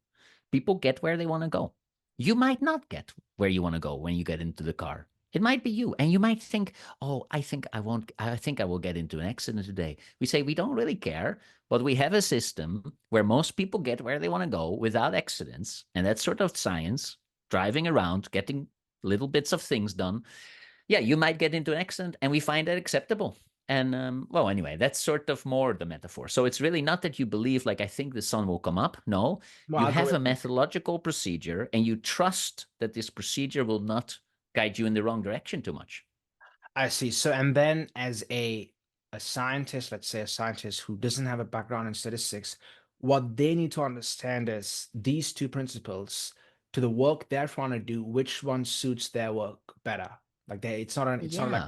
People get where they want to go. You might not get where you want to go when you get into the car. It might be you, and you might think, "Oh, I think I won't. I think I will get into an accident today." We say we don't really care, but we have a system where most people get where they want to go without accidents, and that's sort of science. Driving around, getting little bits of things done, yeah, you might get into an accident, and we find that acceptable. And well, anyway, that's sort of more the metaphor. So it's really not that you believe, like, I think the sun will come up. No, More you have a algorithmic. methodological procedure, and you trust that this procedure will not guide you in the wrong direction too much. I see. So, and then as a scientist, let's say a scientist who doesn't have a background in statistics, what they need to understand is these two principles to the work they're trying to do, which one suits their work better. Like it's not like Yeah,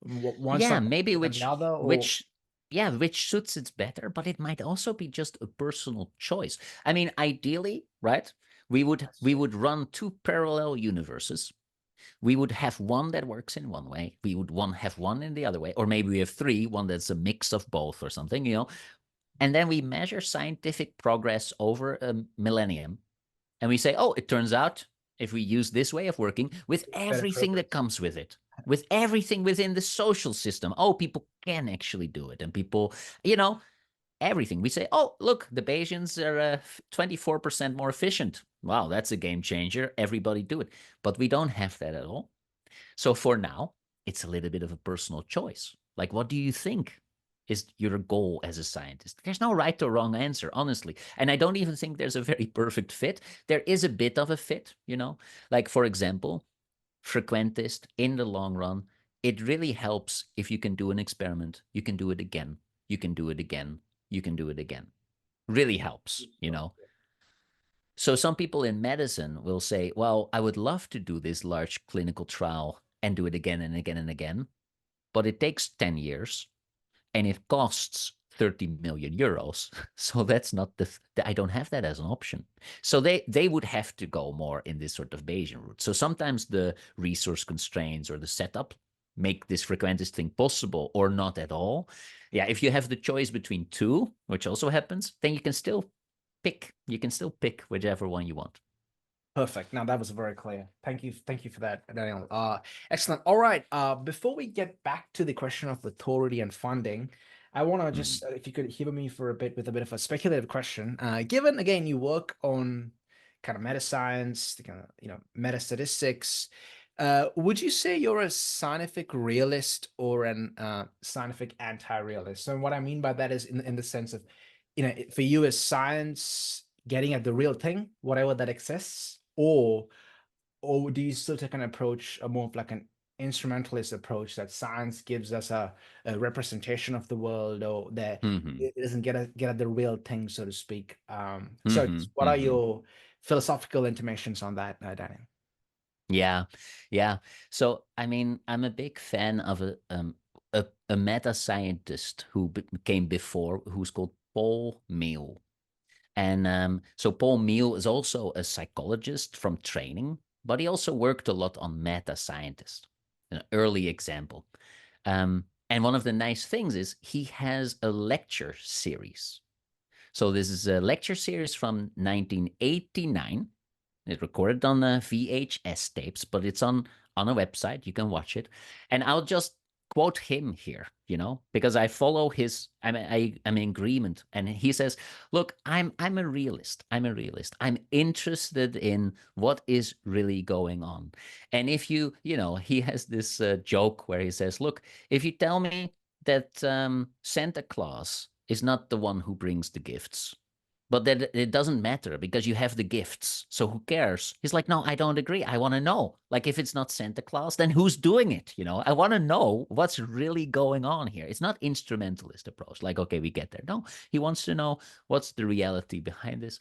one's yeah, not maybe better than the other, or which suits it better, but it might also be just a personal choice. I mean, ideally, right? We would I we see. would run two parallel universes. We would have one that works in one way. We would have one in the other way, or maybe we have three, one that's a mix of both or something. And then we measure scientific progress over a millennium, and we say, oh, it turns out if we use this way of working with It's better everything that progress. comes with it, with everything within the social system, oh, people can actually do it, and people, you know, everything. We say, oh, look, the Bayesians are 24% more efficient. Wow, that's a game changer. Everybody do it. But we don't have that at all. So for now, it's a little bit of a personal choice. Like, what do you think is your goal as a scientist? There's no right or wrong answer, honestly. And I don't even think there's a very perfect fit. There is a bit of a fit. Like, for example, frequentist in the long run, it really helps if you can do an experiment, you can do it again, you can do it again, you can do it again. Really helps. So some people in medicine will say, well, I would love to do this large clinical trial and do it again and again and again, but it takes 10 years and it costs 30 million euros. So that's not I don't have that as an option. So they would have to go more in this sort of Bayesian route. So sometimes the resource constraints or the setup make this frequentist thing possible or not at all. Yeah, if you have the choice between two, which also happens, then you can still pick. You can still pick whichever one you want. Perfect. Now that was very clear. Thank you for that, Daniel. Excellent. All right. Before we get back to the question of authority and funding, I want to Mm. just, if you could humor me for a bit with a bit of a speculative question. Given again, you work on kind of meta-science, the kind of, meta-statistics. Would you say you're a scientific realist or an scientific anti-realist? So what I mean by that is in the sense of, for you is science getting at the real thing, whatever that exists, or do you still take an approach, a more of like an instrumentalist approach that science gives us a representation of the world, or that Hmm. it doesn't get at the real thing, so to speak? So Hmm. what are Hmm. your philosophical intimations on that, Daniel? Yeah, yeah. So, I mean, I'm a big fan of a meta scientist who came before, who's called Paul Meehl. And so Paul Meehl is also a psychologist from training, but he also worked a lot on meta scientists, an early example. And one of the nice things is he has a lecture series. So this is a lecture series from 1989. It's recorded on VHS tapes, but it's on a website. You can watch it, and I'll just quote him here, because I follow his. I'm in agreement, and he says, "Look, I'm a realist. I'm a realist. I'm interested in what is really going on, and if he has this joke where he says, "Look, if you tell me that Santa Claus is not the one who brings the gifts." But that it doesn't matter because you have the gifts. So who cares? He's like, no, I don't agree. I want to know. Like, if it's not Santa Claus, then who's doing it? I want to know what's really going on here. It's not instrumentalist approach. Like, okay, we get there. No, he wants to know what's the reality behind this.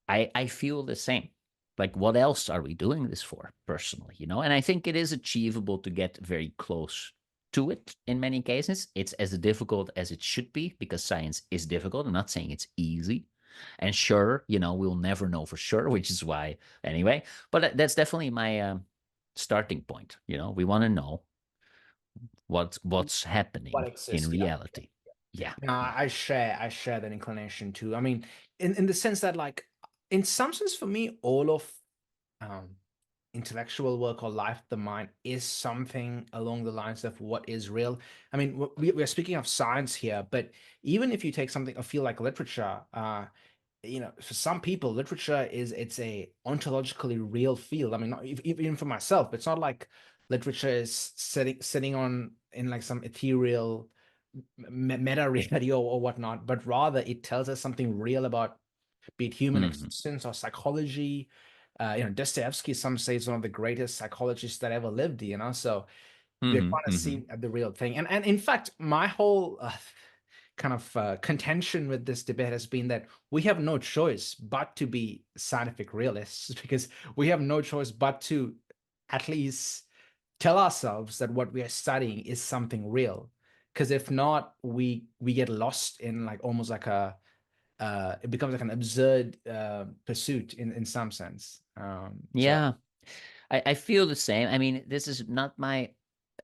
I feel the same. Like, what else are we doing this for personally? And I think it is achievable to get very close to it in many cases. It's as difficult as it should be because science is difficult. I'm not saying it's easy. And sure, we'll never know for sure, which is why, anyway. But that's definitely my starting point. We want to know what's happening What in exists? Yeah. reality. Yeah, No, yeah. I share that inclination too. I mean, in the sense that, like, in some sense, for me, all of um intellectual work or life of the mind is something along the lines of what is real. I mean, we're speaking of science here, but even if you take something, a field like literature, for some people, literature it's a ontologically real field. I mean, even for myself, it's not like literature is sitting on in like some ethereal meta reality or whatnot, but rather it tells us something real about, be it human Hmm. existence or psychology. Dostoevsky, some say, is one of the greatest psychologists that ever lived. So we're Hmm. trying to Hmm. see the real thing. And in fact, my whole kind of contention with this debate has been that we have no choice but to be scientific realists because we have no choice but to at least tell ourselves that what we are studying is something real. Because if not, we get lost in like almost like it becomes like an absurd pursuit in some sense. So Yeah, I feel the same. I mean, this is not my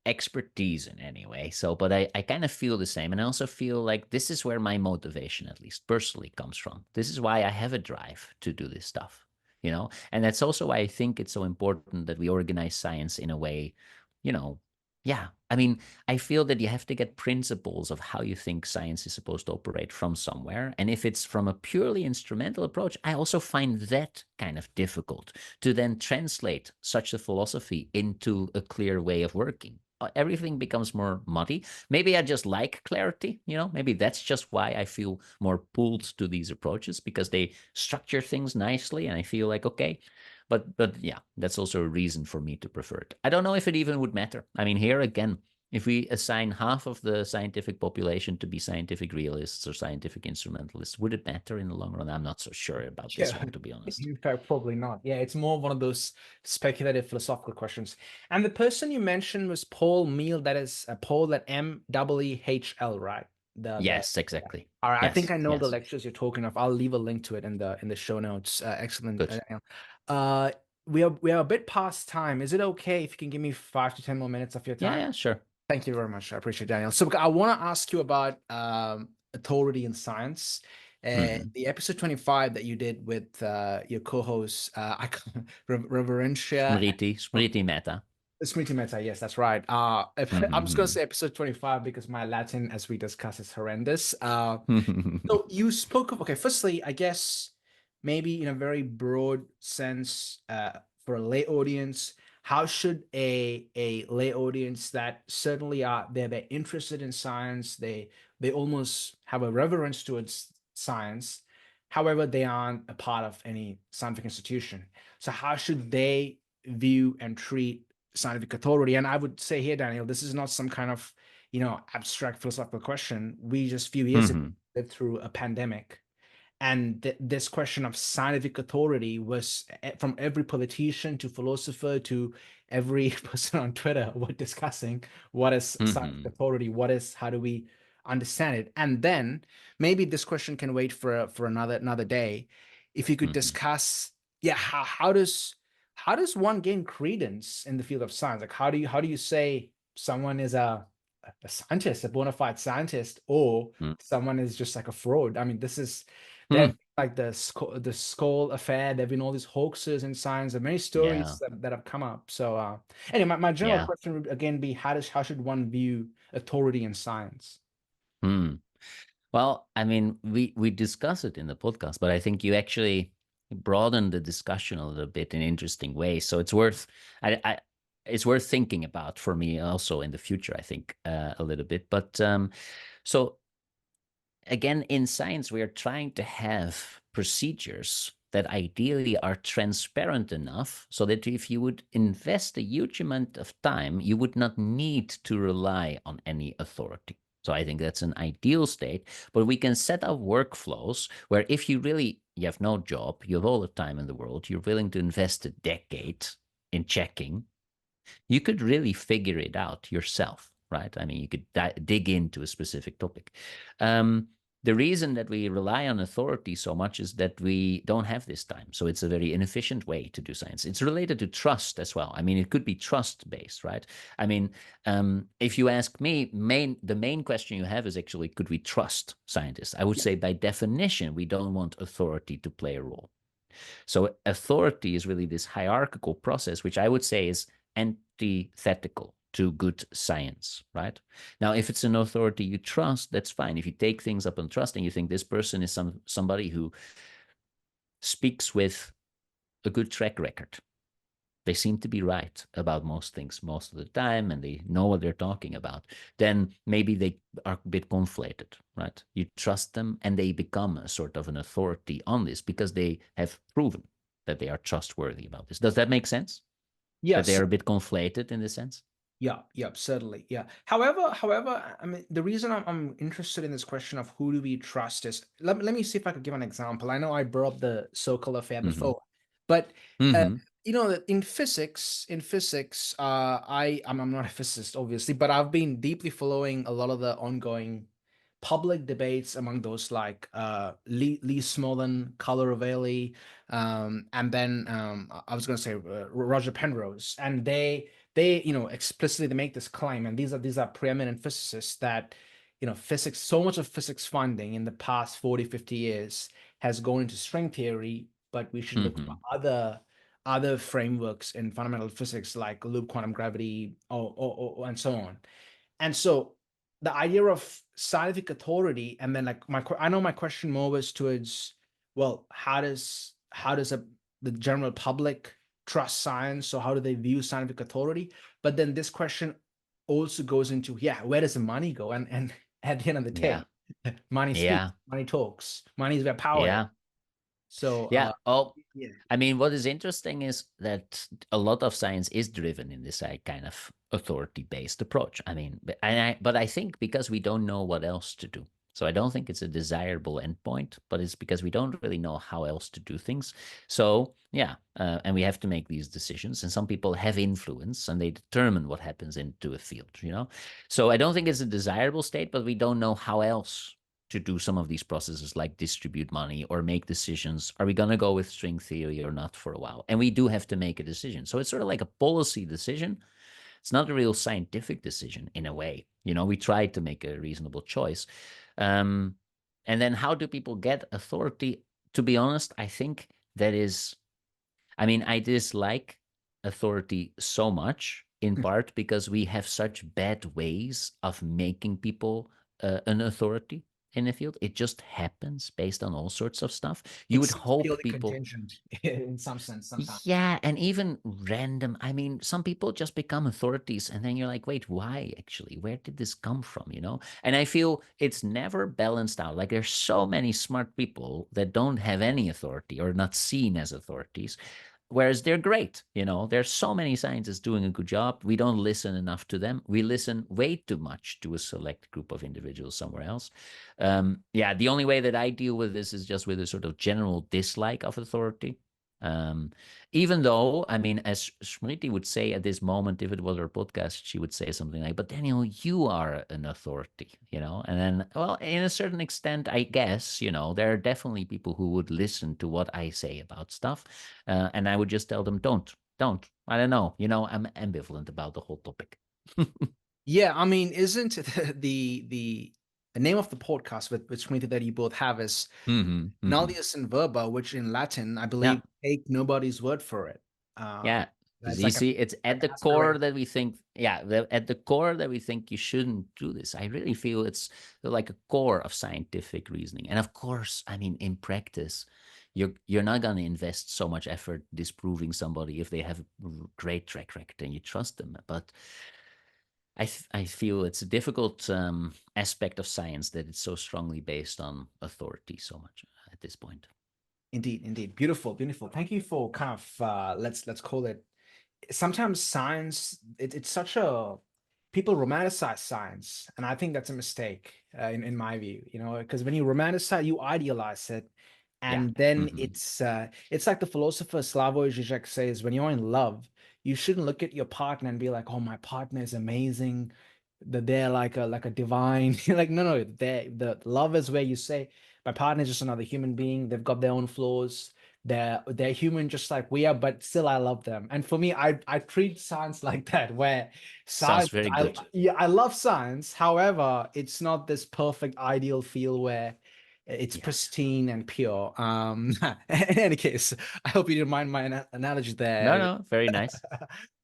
expertise in any way. So, but I kind of feel the same. And I also feel like this is where my motivation, at least personally, comes from. This is why I have a drive to do this stuff. And that's also why I think it's so important that we organize science in a way, you know, yeah. I mean, I feel that you have to get principles of how you think science is supposed to operate from somewhere. And if it's from a purely instrumental approach, I also find that kind of difficult to then translate such a philosophy into a clear way of working. Everything becomes more muddy. Maybe I just like clarity. Maybe that's just why I feel more pulled to these approaches because they structure things nicely and I feel like, okay. But yeah, that's also a reason for me to prefer it. I don't know if it even would matter. I mean, here again, if we assign half of the scientific population to be scientific realists or scientific instrumentalists, would it matter in the long run? I'm not so sure about this yeah, one, to be honest. in fact, probably not. Yeah, it's more one of those speculative philosophical questions. And the person you mentioned was Paul Meehl. That is Paul, that Meehl, right? The Yes, Yeah. exactly. All right. I think Yes, I know the yes. lectures you're talking of. I'll leave a link to it in the show notes. Excellent. Good. Daniel. Uh, we are a bit past time. Is it okay if you can give me 5 to 10 more minutes of your Yeah, time? yeah, sure. Thank you very much. I appreciate it, Daniel. So I want to ask you about authority in science. Hmm. The episode 25 that you did with your co-host, Reverencia. Smriti Mehta. Smriti Mehta, yes, that's right. I'm just going to Hmm. say episode 25 because my Latin, as we discussed, is horrendous. Hmm. So you spoke of, okay, firstly, I guess maybe in a very broad sense, for a lay audience, how should a lay audience that certainly are they're interested in science, they almost have a reverence towards science, however, they aren't a part of any scientific institution. So how should they view and treat scientific authority? And I would say here, Daniel, this is not some kind of, abstract philosophical question. We just few years ago Hmm. lived through a pandemic, and this question of scientific authority was, from every politician to philosopher to every person on Twitter were discussing what is scientific Hmm. authority, how do we understand it. And then maybe this question can wait for another day. If you could Hmm. discuss, yeah, how does one gain credence in the field of science? Like how do you say someone is a scientist, a bona fide scientist, or someone is just like a fraud? I mean, this is there Hmm. like the skull affair. There've been all these hoaxes in science. There are many Yeah. stories that have come up. So anyway, my general Yeah. question would again be, how should one view authority in science? Hmm. Well, I mean, we discuss it in the podcast, but I think you actually broaden the discussion a little bit in interesting ways. So I it's worth thinking about for me also in the future. I think a little bit, but so again, in science, we are trying to have procedures that ideally are transparent enough so that if you would invest a huge amount of time, you would not need to rely on any authority. So I think that's an ideal state, but we can set up workflows where if you have no job, you have all the time in the world, you're willing to invest a decade in checking, you could really figure it out yourself, right? I mean, you could dig into a specific topic. Um, the reason that we rely on authority so much is that we don't have this time. So it's a very inefficient way to do science. It's related to trust as well. I mean, it could be trust based, right? I mean, if you ask me, the main question you have is actually, could we trust scientists? I would Yeah. say by definition, we don't want authority to play a role. So authority is really this hierarchical process, which I would say is antithetical to good science, right? Now, if it's an authority you trust, that's fine. If you take things up on trust and you think this person is somebody who speaks with a good track record, they seem to be right about most things most of the time and they know what they're talking about, then maybe they are a bit conflated, right? You trust them and they become a sort of an authority on this because they have proven that they are trustworthy about this. Does that make sense? That they Yes. are a bit conflated in this sense? Yeah, yeah, certainly. Yeah. However, I mean, the reason I'm interested in this question of who do we trust is, let me see if I could give an example. I know I brought up the so-called affair Mm-hmm. before, but uh, Mm-hmm. that in physics, I'm not a physicist, obviously, but I've been deeply following a lot of the ongoing public debates among those like Lee Smolin, Carlo Rovelli, and then I was going to say Roger Penrose, and they explicitly they make this claim, and these are preeminent physicists, that physics, so much of physics funding in the past 40, 50 years has gone into string theory, but we should look for Mm-hmm. other frameworks in fundamental physics like loop quantum gravity, and so on. And so the idea of scientific authority, and then like I know my question more was towards, well, how does the general public trust science? So how do they view scientific authority? But then this question also goes into, yeah, where does the money go? And at the end of the Yeah. day, money speaks, Yeah. money talks, money is where power is. Yeah. So Yeah. Oh, yeah, I mean, what is interesting is that a lot of science is driven in this kind of authority-based approach. I mean, but I think because we don't know what else to do. So I don't think it's a desirable endpoint, but it's because we don't really know how else to do things. So yeah, and we have to make these decisions. And some people have influence, and they determine what happens into a field. So I don't think it's a desirable state, but we don't know how else to do some of these processes like distribute money or make decisions. Are we going to go with string theory or not for a while? And we do have to make a decision. So it's sort of like a policy decision. It's not a real scientific decision in a way. We try to make a reasonable choice. Um, and then how do people get authority? To be honest, I think I dislike authority so much in part because we have such bad ways of making people an authority. in a field. It just happens based on all sorts of stuff. You It would seems hope purely people. contingent in some sense sometimes. Yeah, and even random. I mean, some people just become authorities, and then you're like, wait, why actually? Where did this come from? And I feel it's never balanced out. Like, there's so many smart people that don't have any authority or not seen as authorities, whereas they're great. There's so many scientists doing a good job. We don't listen enough to them. We listen way too much to a select group of individuals somewhere else. Yeah, the only way that I deal with this is just with a sort of general dislike of authority. Um, Even though, I mean, as Smriti would say at this moment, if it was her podcast, she would say something like, but Daniel, you are an authority. And then, well, in a certain extent, I guess, there are definitely people who would listen to what I say about stuff. And I would just tell them, don't. I don't know. I'm ambivalent about the whole topic. Yeah, I mean, isn't the name of the podcast with Smriti that you both have is Mm-hmm, mm-hmm. Nullius and Verba, which in Latin, I Yeah. believe, take nobody's word for it. Yeah. That's You like see, it's like at an the core aspiration. that we think, yeah, at the core that we think you shouldn't do this. I really feel it's like a core of scientific reasoning. And of course, I mean, in practice, you're not going to invest so much effort disproving somebody if they have a great track record and you trust them. But I feel it's a difficult aspect of science that it's so strongly based on authority so much at this point. Indeed, indeed. Beautiful, beautiful. Thank you for kind of let's call it, sometimes science, it's such a, people romanticize science, and I think that's a mistake in my view, because when you romanticize, you idealize it, Yeah. and then Mm-hmm. it's like the philosopher Slavoj Žižek says, when you're in love, you shouldn't look at your partner and be like, oh, my partner is amazing, that they're like a divine. Like, no, the love is where you say, my partner is just another human being, they've got their own flaws, they're human just like we are, but still I love them. And for me, I treat science like that, where Sounds science, very good. yeah, I love science. However, it's not this perfect ideal field where it's Yeah. pristine and pure. In any case, I hope you didn't mind my analogy No, there. no, very nice.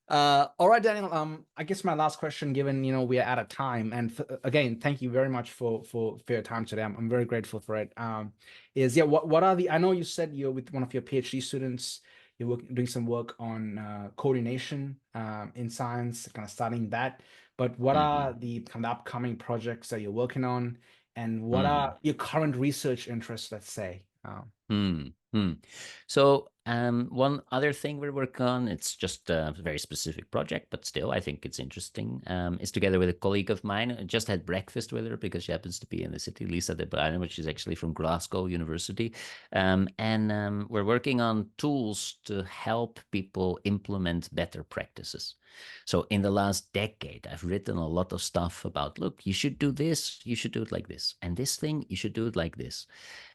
All right, Daniel. I guess my last question, given we are out of time, and again, thank you very much for your time today. I'm very grateful for it. Is, yeah, what are the? I know you said you're with one of your PhD students. Doing some work on coordination in science, kind of studying that. But what are Mm-hmm. the kind of upcoming projects that you're working on, and what Mm-hmm. are your current research interests? Let's say. Hmm. So one other thing we're working on, it's just a very specific project, but still, I think it's interesting. Is together with a colleague of mine. I just had breakfast with her because she happens to be in the city, Lisa de Bruyne, which is actually from Glasgow University. And we're working on tools to help people implement better practices. So in the last decade, I've written a lot of stuff about, look, you should do this, you should do it like this, and this thing, you should do it like this.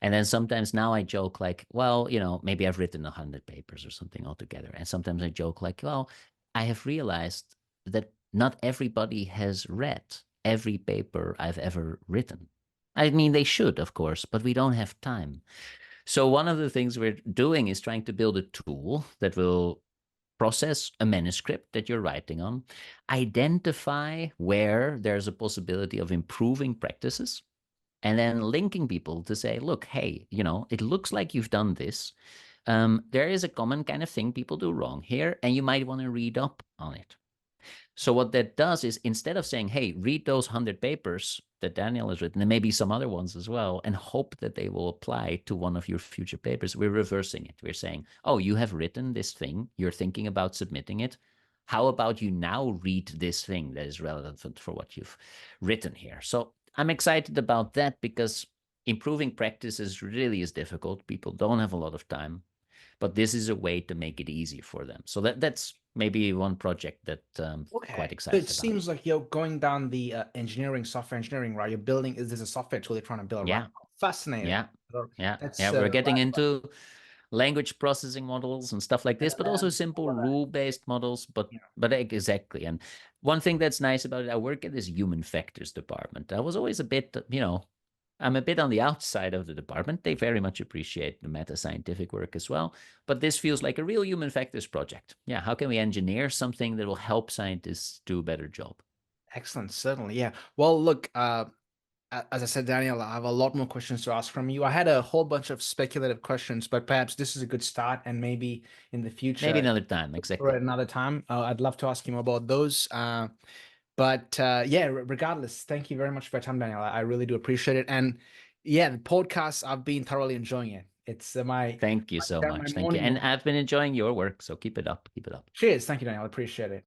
And then sometimes now I joke like, well, maybe I've written 100 papers or something altogether. And sometimes I joke like, well, I have realized that not everybody has read every paper I've ever written. I mean, they should, of course, but we don't have time. So one of the things we're doing is trying to build a tool that will process a manuscript that you're writing on, identify where there's a possibility of improving practices, and then linking people to say, look, hey, it looks like you've done this. There is a common kind of thing people do wrong here, and you might want to read up on it. So what that does is, instead of saying, hey, read those 100 papers that Daniel has written, and maybe some other ones as well, and hope that they will apply to one of your future papers, we're reversing it. We're saying, oh, you have written this thing, you're thinking about submitting it. How about you now read this thing that is relevant for what you've written here? So I'm excited about that because improving practices really is difficult. People don't have a lot of time, but this is a way to make it easy for them. So that's maybe one project that quite Okay. So it excited about. seems like you're going down the software engineering, right? You're building, is this a software tool you're trying to build, right? Yeah, Fascinating. yeah, So yeah, that's yeah. We're getting right. into language processing models and stuff like this, but also LLMs, simple all of that. rule-based models. But Yeah. exactly. And one thing that's nice about it, I work at this human factors department. I was always a bit, I'm a bit on the outside of the department. They very much appreciate the meta scientific work as well. But this feels like a real human factors project. Yeah, how can we engineer something that will help scientists do a better job? Excellent. Certainly. Yeah. Well, look, as I said, Daniel, I have a lot more questions to ask from you. I had a whole bunch of speculative questions, but perhaps this is a good start, and maybe in the Maybe future another time. or at Exactly. another time, I'd love to ask you more about those. But yeah, regardless, thank you very much for your time, Daniel. I really do appreciate it. And yeah, the podcast, I've been thoroughly enjoying it. It's Thank you so my much. Thank you. morning. And I've been enjoying your work. So keep it up. Keep it up. Cheers. Thank you, Daniel. I appreciate it.